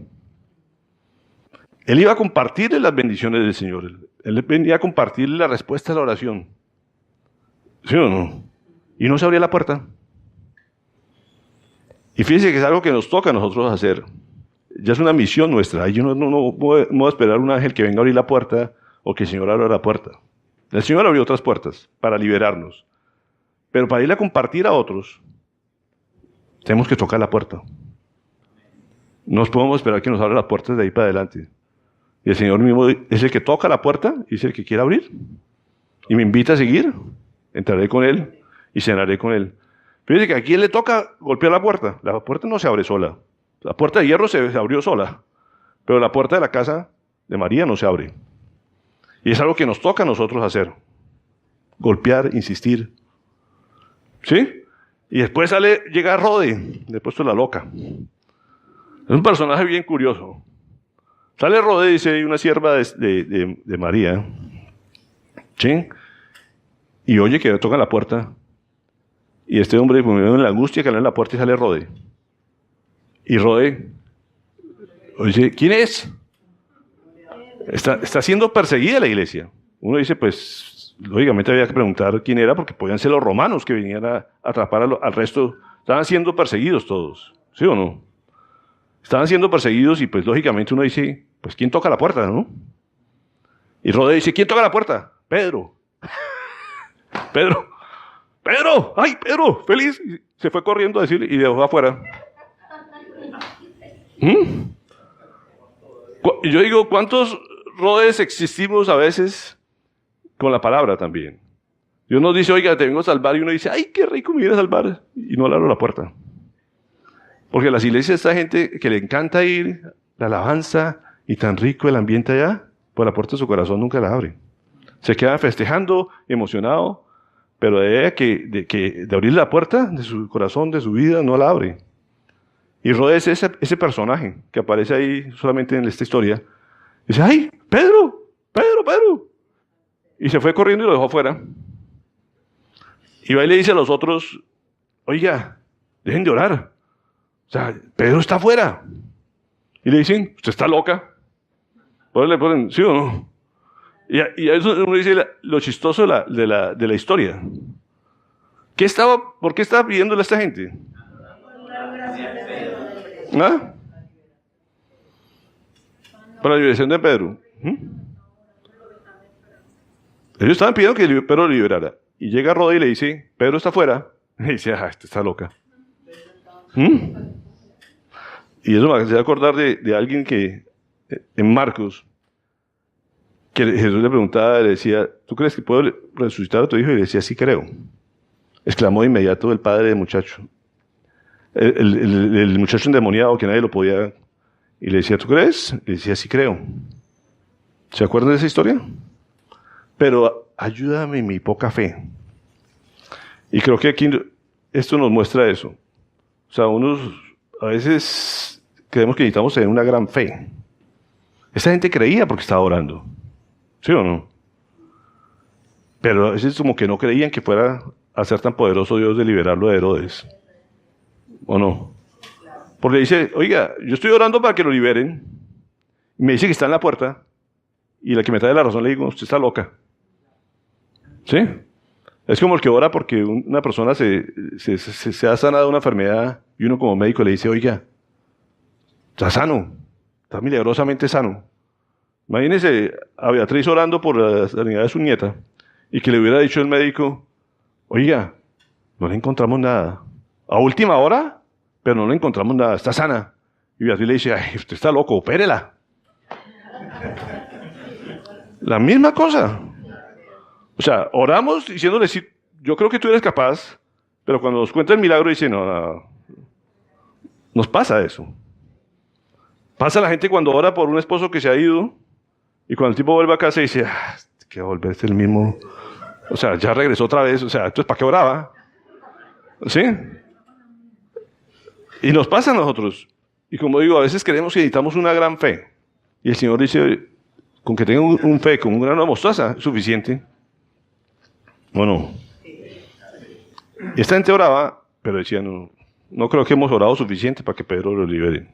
Él iba a compartirle las bendiciones del Señor. Él venía a compartirle la respuesta a la oración. ¿Sí o no? Y no se abría la puerta. Y fíjense que es algo que nos toca a nosotros hacer. Ya es una misión nuestra. Yo no puedo esperar a un ángel que venga a abrir la puerta o que el Señor abra la puerta. El Señor abrió otras puertas para liberarnos. Pero para ir a compartir a otros, tenemos que tocar la puerta. No podemos esperar que nos abra las puertas de ahí para adelante. Y el Señor mismo es el que toca la puerta y es el que quiere abrir. Y me invita a seguir. Entraré con Él y cenaré con Él. Fíjense que aquí Él le toca golpear la puerta. La puerta no se abre sola. La puerta de hierro se abrió sola. Pero la puerta de la casa de María no se abre. Y es algo que nos toca a nosotros hacer. Golpear, insistir. ¿Sí? Y después llega Rode, le he puesto la loca. Es un personaje bien curioso. Sale Rode, dice, una sierva de María. ¿Sí? Y oye que le tocan la puerta. Y este hombre, pues, en la angustia, que abre la puerta y sale Rode. Y Rode dice, ¿quién es? Está siendo perseguida la iglesia. Uno dice, pues, lógicamente había que preguntar quién era, porque podían ser los romanos que venían a atrapar al resto. Estaban siendo perseguidos todos, ¿sí o no? Estaban siendo perseguidos y pues lógicamente uno dice, pues ¿quién toca la puerta, no? Y Rode dice, ¿quién toca la puerta? Pedro. Pedro, ¡ay, Pedro! ¡Feliz! Y se fue corriendo a decirle y dejó afuera. Y yo digo, ¿cuántos Rodes existimos a veces con la palabra también? Dios nos dice, oiga, te vengo a salvar, y uno dice, ¡ay, qué rico me viene a salvar! Y no le abro la puerta. Porque en las iglesias está gente que le encanta ir, la alabanza, y tan rico el ambiente allá, pues la puerta de su corazón nunca la abre. Se queda festejando, emocionado, pero de abrir la puerta de su corazón, de su vida, no la abre. Y Rodes es ese personaje que aparece ahí solamente en esta historia. Dice, ¡ay, Pedro! Y se fue corriendo y lo dejó afuera. Y va y le dice a los otros, oiga, dejen de orar. O sea, Pedro está afuera. Y le dicen, usted está loca. Pues le ponen, ¿sí o no? Y a eso uno dice lo chistoso de la historia. ¿Por qué estaba pidiéndole a esta gente? ¿Ah? Para la liberación de Pedro. Ellos estaban pidiendo que Pedro lo liberara. Y llega Rode y le dice, Pedro está afuera. Y dice, esta está loca. Y eso me hace acordar de alguien que, en Marcos, que Jesús le preguntaba, le decía, ¿tú crees que puedo resucitar a tu hijo? Y le decía, sí creo. Exclamó de inmediato el padre del muchacho. El muchacho endemoniado que nadie lo podía. Y le decía, ¿tú crees? Y le decía, sí creo. ¿Se acuerdan de esa historia? Pero ayúdame en mi poca fe. Y creo que aquí esto nos muestra eso. O sea, a veces creemos que necesitamos tener una gran fe. Esta gente creía porque estaba orando. ¿Sí o no? Pero a veces como que no creían que fuera a ser tan poderoso Dios de liberarlo de Herodes. ¿O no? Porque dice, oiga, yo estoy orando para que lo liberen. Y me dice que está en la puerta. Y la que me trae la razón le digo, usted está loca. ¿Sí? Es como el que ora porque una persona se ha sanado de una enfermedad y uno como médico le dice, oiga, está sano, está milagrosamente sano. Imagínese a Beatriz orando por la sanidad de su nieta y que le hubiera dicho el médico, oiga, no le encontramos nada. A última hora, pero no le encontramos nada, está sana. Y Beatriz le dice, ay, usted está loco, opérela. La misma cosa. O sea, oramos diciéndole, sí, yo creo que tú eres capaz, pero cuando nos cuenta el milagro dice, no, nos pasa eso. Pasa la gente cuando ora por un esposo que se ha ido y cuando el tipo vuelve a casa dice, que va a volverse el mismo. O sea, ya regresó otra vez, o sea, entonces ¿para qué oraba? ¿Sí? Y nos pasa a nosotros. Y como digo, a veces creemos que necesitamos una gran fe. Y el Señor dice, con que tenga un fe, con un grano de mostaza, es suficiente. Bueno, y esta gente oraba, pero decía, no creo que hemos orado suficiente para que Pedro lo libere.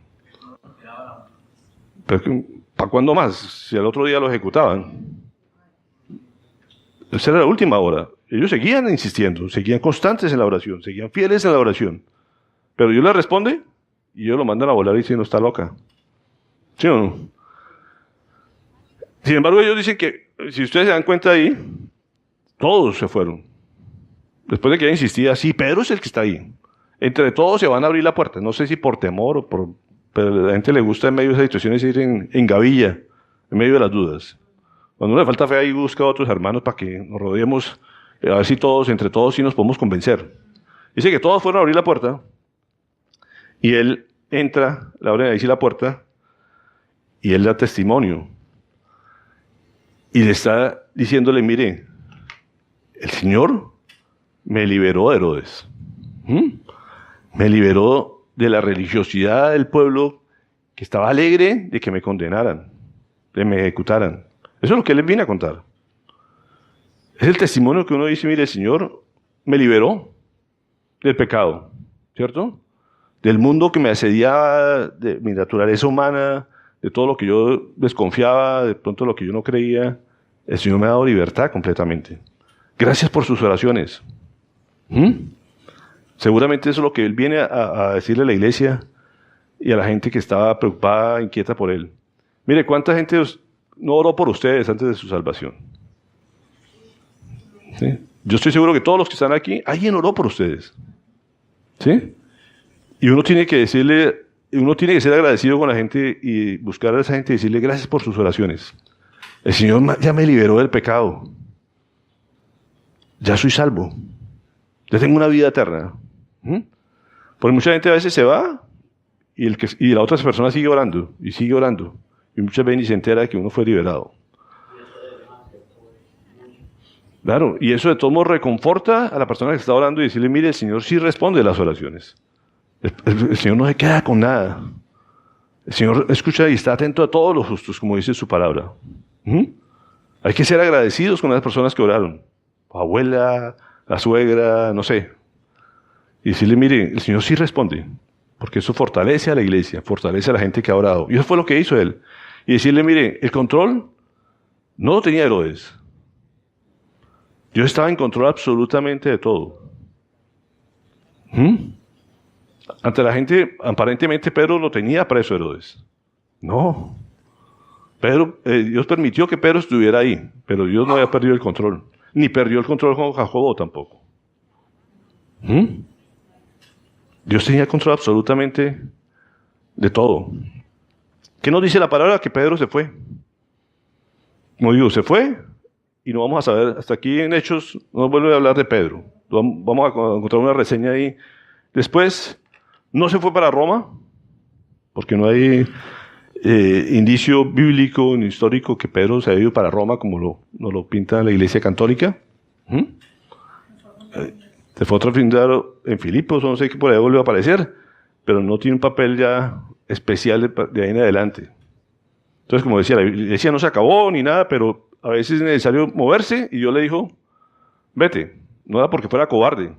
Pero, ¿para cuándo más? Si al otro día lo ejecutaban. Esa era la última hora. Ellos seguían insistiendo, seguían constantes en la oración, seguían fieles en la oración. Pero Dios les responde y ellos lo mandan a volar diciendo, está loca. ¿Sí o no? Sin embargo, ellos dicen que, si ustedes se dan cuenta ahí, todos se fueron. Después de que ella insistía, sí, Pedro es el que está ahí. Entre todos se van a abrir la puerta. No sé si por temor o por... Pero a la gente le gusta en medio de esas situaciones ir en gavilla, en medio de las dudas. Cuando no le falta fe ahí, busca a otros hermanos para que nos rodeemos, a ver si entre todos sí nos podemos convencer. Dice que todos fueron a abrir la puerta y él entra, le abren ahí sí la puerta y él da testimonio. Y le está diciéndole, mire, el Señor me liberó de Herodes. Me liberó de la religiosidad del pueblo que estaba alegre de que me condenaran, de que me ejecutaran. Eso es lo que él les viene a contar. Es el testimonio que uno dice, mire, el Señor me liberó. del pecado, ¿cierto? Del mundo que me asediaba, de mi naturaleza humana, de todo lo que yo desconfiaba, de pronto lo que yo no creía. El Señor me ha dado libertad completamente. Gracias por sus oraciones. ¿Mm? Seguramente eso es lo que Él viene a decirle a la iglesia y a la gente que estaba preocupada, inquieta por Él. Mire, ¿cuánta gente no oró por ustedes antes de su salvación? ¿Sí? Yo estoy seguro que todos los que están aquí, alguien oró por ustedes. ¿Sí? Y uno tiene que decirle, uno tiene que ser agradecido con la gente y buscar a esa gente y decirle gracias por sus oraciones. El Señor ya me liberó del pecado. Ya soy salvo. Ya tengo una vida eterna. ¿Mm? Porque mucha gente a veces se va y la otra persona sigue orando y sigue orando. Y muchas veces ni se entera de que uno fue liberado. Claro, y eso de todo modo reconforta a la persona que está orando y decirle, mire, el Señor sí responde a las oraciones. El Señor no se queda con nada. El Señor escucha y está atento a todos los justos, como dice su palabra. ¿Mm? Hay que ser agradecidos con las personas que oraron. La abuela, la suegra, no sé. Y decirle, mire, el Señor sí responde. Porque eso fortalece a la iglesia, fortalece a la gente que ha orado. Y eso fue lo que hizo él. Y decirle, mire, el control no lo tenía Herodes. Yo estaba en control absolutamente de todo. ¿Mm? Ante la gente, aparentemente Pedro lo tenía preso Herodes. No. Dios permitió que Pedro estuviera ahí, pero Dios no había perdido el control. Ni perdió el control con Jacobo tampoco. ¿Mm? Dios tenía control absolutamente de todo. ¿Qué nos dice la palabra? Que Pedro se fue. Como digo, se fue y no vamos a saber, hasta aquí en Hechos no nos vuelve a hablar de Pedro. Vamos a encontrar una reseña ahí. Después, no se fue para Roma, porque no hay indicio bíblico ni histórico que Pedro se haya ido para Roma, como nos lo pinta la Iglesia Católica. ¿Mm? Se fue a otro fundar en Filipos, no sé qué por ahí volvió a aparecer, pero no tiene un papel ya especial de ahí en adelante. Entonces, como decía, la iglesia no se acabó ni nada, pero a veces es necesario moverse, y Dios le dijo, vete, no era porque fuera cobarde.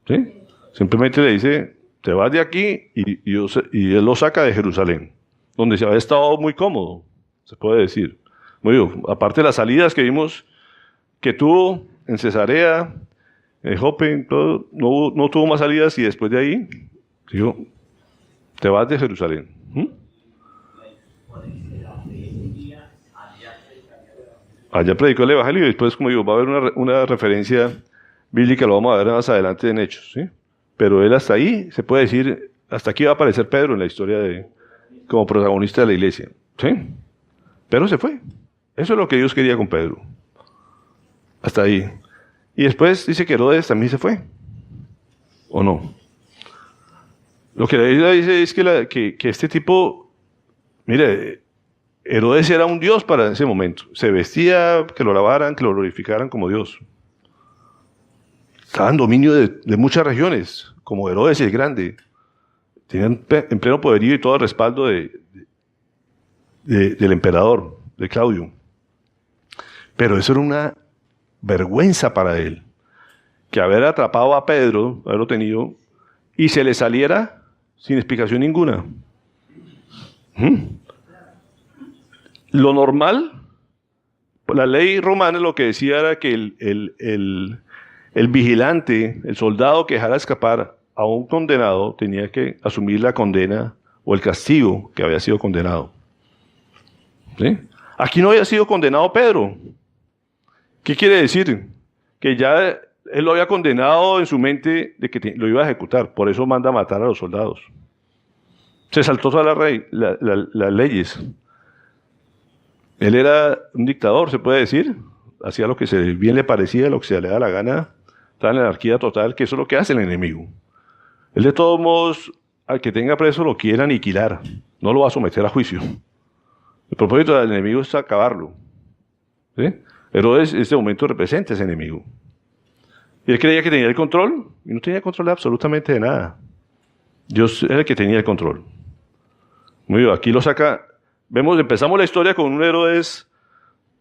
¿Sí? Simplemente le dice, te vas de aquí, y Él lo saca de Jerusalén, donde se había estado muy cómodo, se puede decir. Muy bien, aparte de las salidas que vimos que tuvo en Cesarea, en Jope, todo, no tuvo más salidas, y después de ahí, dijo, te vas de Jerusalén. ¿Mm? Allá predicó el Evangelio, y después, como digo, va a haber una referencia bíblica, lo vamos a ver más adelante en Hechos, ¿sí? Pero él hasta ahí, se puede decir, hasta aquí va a aparecer Pedro en la historia como protagonista de la iglesia, ¿sí? Pero se fue. Eso es lo que Dios quería con Pedro. Hasta ahí. Y después dice que Herodes también se fue. ¿O no? Lo que la Biblia dice es que este tipo, mire, Herodes era un dios para ese momento. Se vestía, que lo alabaran, que lo glorificaran como Dios. Estaba en dominio de muchas regiones, como Herodes el Grande. Tenían en pleno poderío y todo el respaldo del emperador, de Claudio. Pero eso era una vergüenza para él. Que haber atrapado a Pedro, haberlo tenido, y se le saliera sin explicación ninguna. Lo normal, la ley romana lo que decía era que el vigilante, el soldado que dejara escapar a un condenado, tenía que asumir la condena o el castigo que había sido condenado. ¿Sí? Aquí no había sido condenado Pedro. ¿Qué quiere decir? Que ya él lo había condenado en su mente de que lo iba a ejecutar. Por eso manda a matar a los soldados. Se saltó todas las leyes. Él era un dictador, se puede decir. Hacía lo que bien le parecía, lo que se le da la gana. Estaba en la anarquía total, que eso es lo que hace el enemigo. Él de todos modos, al que tenga preso lo quiere aniquilar. No lo va a someter a juicio. El propósito del enemigo es acabarlo. ¿Sí? Herodes en este momento representa a ese enemigo. Y él creía que tenía el control, y no tenía control absolutamente de nada. Dios era el que tenía el control. Muy bien, aquí lo saca. Empezamos la historia con un Herodes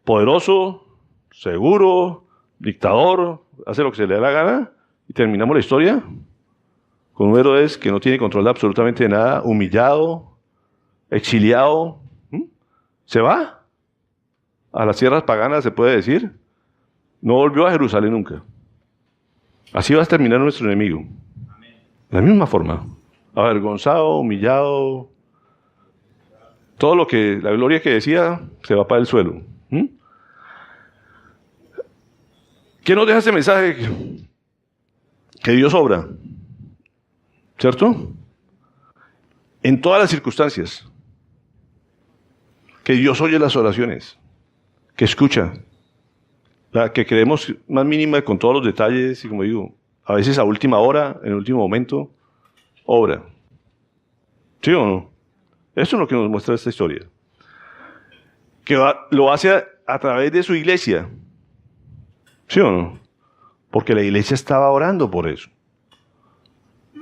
poderoso, seguro, dictador, hace lo que se le da la gana, Y terminamos la historia con un Herodes que no tiene control de absolutamente nada, humillado, exiliado. Se va a las tierras paganas, se puede decir. No volvió a Jerusalén nunca. Así va a terminar nuestro enemigo. De la misma forma. Avergonzado, humillado. Todo lo que, la gloria que decía, se va para el suelo. ¿Qué nos deja ese mensaje? Que Dios obra. ¿Cierto? En todas las circunstancias. Que Dios oye las oraciones. Que escucha. La que creemos más mínima con todos los detalles y como digo, a veces a última hora, en el último momento, obra. ¿Sí o no? Eso es lo que nos muestra esta historia. Que lo hace a través de su iglesia. ¿Sí o no? Porque la iglesia estaba orando por eso.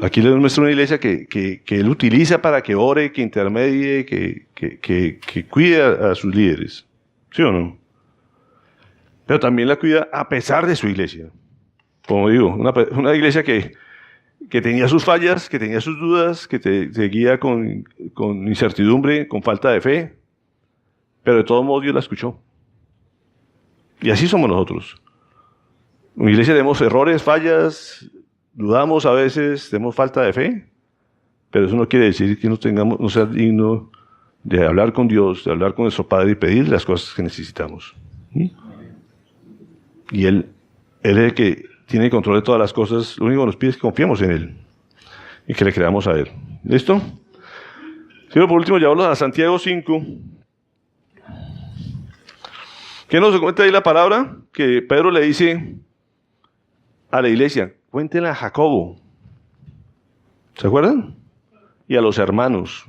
Aquí le muestra una iglesia que él utiliza para que ore, que intermedie, que cuide a sus líderes. ¿Sí o no? Pero también la cuida a pesar de su iglesia. Como digo, una iglesia que tenía sus fallas, que tenía sus dudas, que te guía con incertidumbre, con falta de fe, pero de todos modos Dios la escuchó. Y así somos nosotros. En la iglesia tenemos errores, fallas, dudamos a veces, tenemos falta de fe, pero eso no quiere decir que no sea digno de hablar con Dios, de hablar con nuestro Padre y pedir las cosas que necesitamos. Y Él es el que tiene control de todas las cosas. Lo único que nos pide es que confiemos en Él y que le creamos a Él. ¿Listo? Pero por último, llevarlos a Santiago 5. ¿Qué nos cuenta ahí la palabra? Que Pedro le dice a la iglesia, cuéntenle a Jacobo. ¿Se acuerdan? Y a los hermanos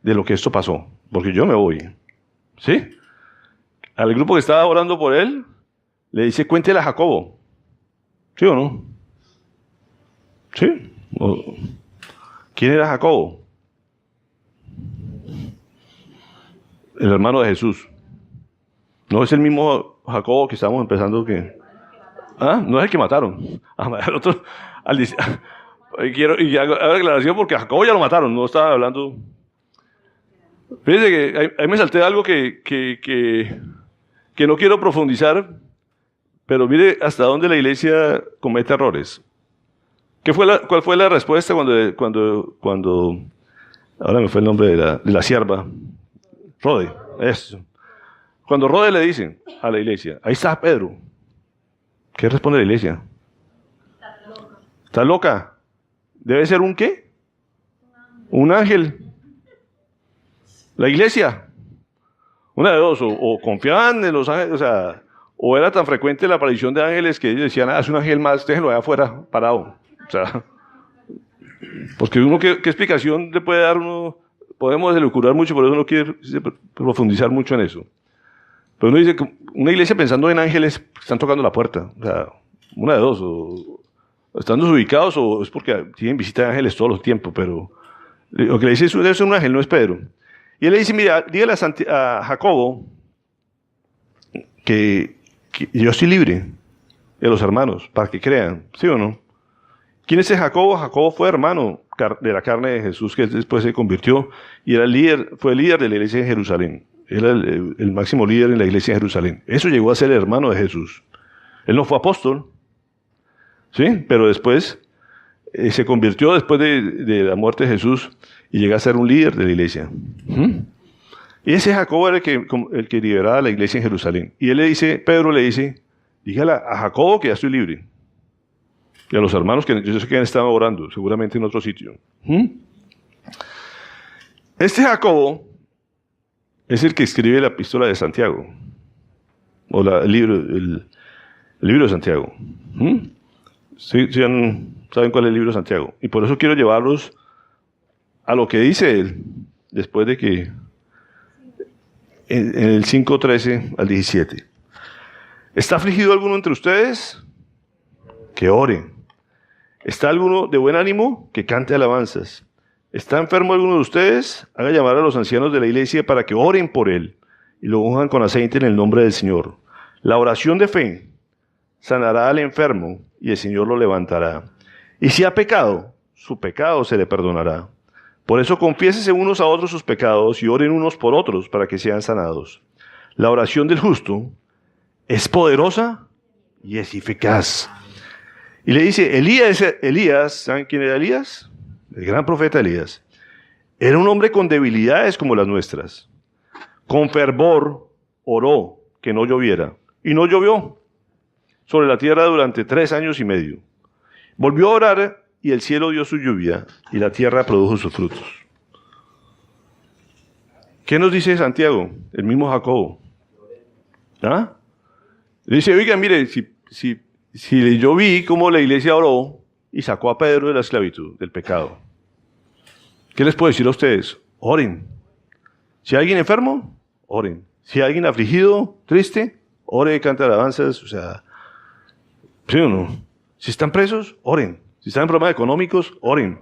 de lo que esto pasó. Porque yo me voy. ¿Sí? Al grupo que estaba orando por él, le dice, cuéntele a Jacobo. ¿Sí o no? ¿Sí? ¿Quién era Jacobo? El hermano de Jesús. No es el mismo Jacobo que estábamos empezando que... ¿Ah? No es el que mataron. El otro... Y hago aclaración porque a Jacobo ya lo mataron, no estaba hablando... Fíjense que ahí me salté de algo que no quiero profundizar, pero mire hasta dónde la iglesia comete errores. ¿Cuál fue la respuesta cuando ahora me fue el nombre de la sierva? Rode, eso. Cuando Rode le dice a la iglesia, ahí está Pedro. ¿Qué responde la iglesia? ¿Está loca? ¿Debe ser un qué? Un ángel. La iglesia. Una de dos, o confiaban en los ángeles, o sea, o era tan frecuente la aparición de ángeles que ellos decían, es un ángel más, déjenlo allá afuera, parado. O sea, porque uno, ¿qué explicación le puede dar uno? Podemos elucubrar mucho, por eso no quiere profundizar mucho en eso. Pero uno dice que una iglesia pensando en ángeles están tocando la puerta. O sea, una de dos, o están desubicados o es porque tienen visita de ángeles todos los tiempos, pero lo que le dice debe ser un ángel, no es Pedro. Y él le dice, mira, dígale a Jacobo que yo estoy libre de los hermanos, para que crean, ¿sí o no? ¿Quién es ese Jacobo? Jacobo fue hermano de la carne de Jesús, que después se convirtió y fue el líder de la iglesia en Jerusalén. Era el máximo líder en la iglesia en Jerusalén. Eso llegó a ser el hermano de Jesús. Él no fue apóstol, ¿sí? Pero después se convirtió después de la muerte de Jesús y llegó a ser un líder de la iglesia. Y ese Jacobo era el que lideraba la iglesia en Jerusalén. Y Pedro le dice, dígale a Jacobo que ya estoy libre. Y a los hermanos que yo sé que han estado orando, seguramente en otro sitio. Este Jacobo es el que escribe la epístola de Santiago. O el libro de Santiago. ¿Sí saben cuál es el libro de Santiago? Y por eso quiero llevarlos a lo que dice él, después de que en el 5:13 al 17. ¿Está afligido alguno entre ustedes? Que ore. ¿Está alguno de buen ánimo? Que cante alabanzas. ¿Está enfermo alguno de ustedes? Haga llamar a los ancianos de la iglesia para que oren por él y lo unjan con aceite en el nombre del Señor. La oración de fe sanará al enfermo y el Señor lo levantará. Y si ha pecado, su pecado se le perdonará. Por eso confiésense unos a otros sus pecados y oren unos por otros para que sean sanados. La oración del justo es poderosa y es eficaz. Y le dice, Elías, ¿saben quién era Elías? El gran profeta Elías. Era un hombre con debilidades como las nuestras. Con fervor oró que no lloviera. Y no llovió sobre la tierra durante 3 años y medio. Volvió a orar y el cielo dio su lluvia y la tierra produjo sus frutos. ¿Qué nos dice Santiago? El mismo Jacobo. ¿Ah? Dice, oiga, mire, si yo vi cómo la iglesia oró y sacó a Pedro de la esclavitud, del pecado. ¿Qué les puedo decir a ustedes? Oren. Si hay alguien enfermo, oren. Si hay alguien afligido, triste, ore, cante alabanzas, o sea, ¿sí o no? Si están presos, oren. Si están en problemas económicos, oren.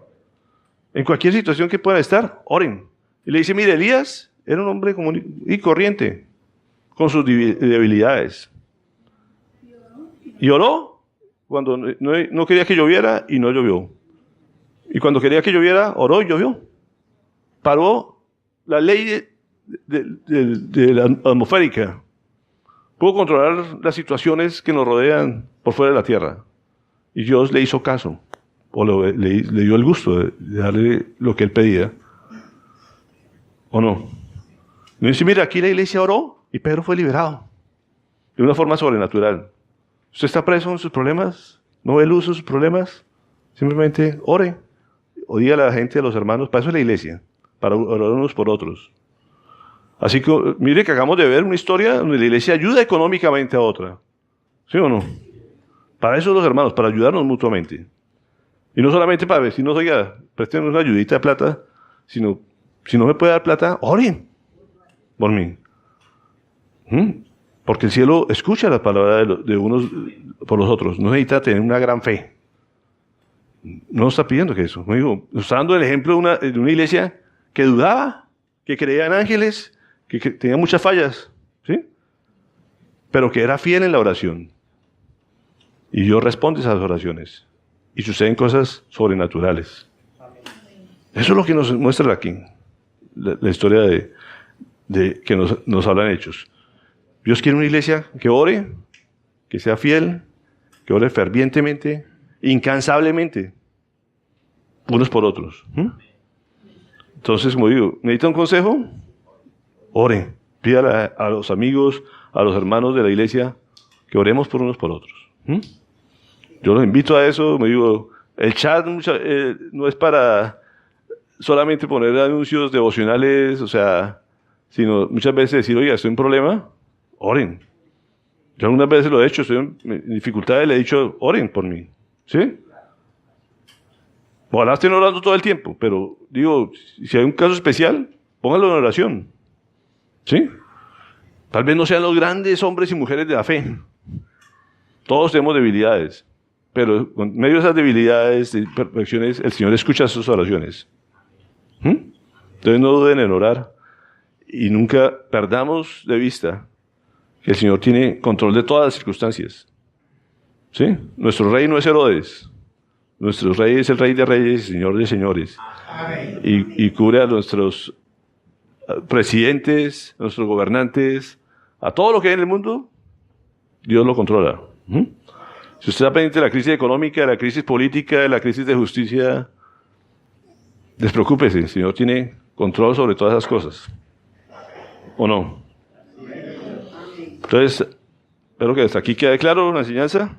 En cualquier situación que puedan estar, oren. Y le dice, mire, Elías era un hombre común y corriente, con sus debilidades. Y oró cuando no quería que lloviera y no llovió. Y cuando quería que lloviera, oró y llovió. Paró la ley de la atmosférica. Pudo controlar las situaciones que nos rodean por fuera de la tierra. Y Dios le hizo caso. O le dio el gusto de darle lo que él pedía. ¿O no? Y dice, mira, aquí la iglesia oró y Pedro fue liberado. De una forma sobrenatural. ¿Usted está preso en sus problemas? ¿No ve luz en sus problemas? Simplemente ore. O diga a la gente, a los hermanos, para eso es la iglesia. Para orar unos por otros. Así que, mire que acabamos de ver una historia donde la iglesia ayuda económicamente a otra. ¿Sí o no? Para eso los hermanos, para ayudarnos mutuamente. Y no solamente para decirnos, oiga, préstenos una ayudita de plata, sino, si no me puede dar plata, oren por mí. Porque el cielo escucha la palabra de unos por los otros. No necesita tener una gran fe. No está pidiendo que eso. Nos está dando el ejemplo de una iglesia que dudaba, que creía en ángeles, que tenía muchas fallas, ¿sí? Pero que era fiel en la oración. Y Dios responde a esas oraciones. Y suceden cosas sobrenaturales. Eso es lo que nos muestra aquí la historia de que nos hablan Hechos. Dios quiere una iglesia que ore, que sea fiel, que ore fervientemente, incansablemente, unos por otros. Entonces, como digo, ¿necesita un consejo? Ore. Pídale a los amigos, a los hermanos de la iglesia, que oremos por unos por otros. Yo los invito a eso. Me digo, el chat no es para solamente poner anuncios devocionales, o sea, sino muchas veces decir, oiga, estoy en problema, oren. Yo algunas veces lo he hecho, estoy en dificultades, le he dicho, oren por mí. ¿Sí? Ojalá estén orando todo el tiempo, pero digo, si hay un caso especial, pónganlo en oración. ¿Sí? Tal vez no sean los grandes hombres y mujeres de la fe. Todos tenemos debilidades, pero en medio de esas debilidades y imperfecciones, el Señor escucha sus oraciones. Entonces no duden en orar y nunca perdamos de vista que el Señor tiene control de todas las circunstancias. ¿Sí? Nuestro rey no es Herodes. Nuestro rey es el Rey de Reyes y Señor de Señores. Y cubre a nuestros presidentes, a nuestros gobernantes, a todo lo que hay en el mundo, Dios lo controla. Si usted está pendiente de la crisis económica, de la crisis política, de la crisis de justicia, despreocúpese, el Señor tiene control sobre todas esas cosas. ¿O no? Entonces, espero que hasta aquí quede claro la enseñanza.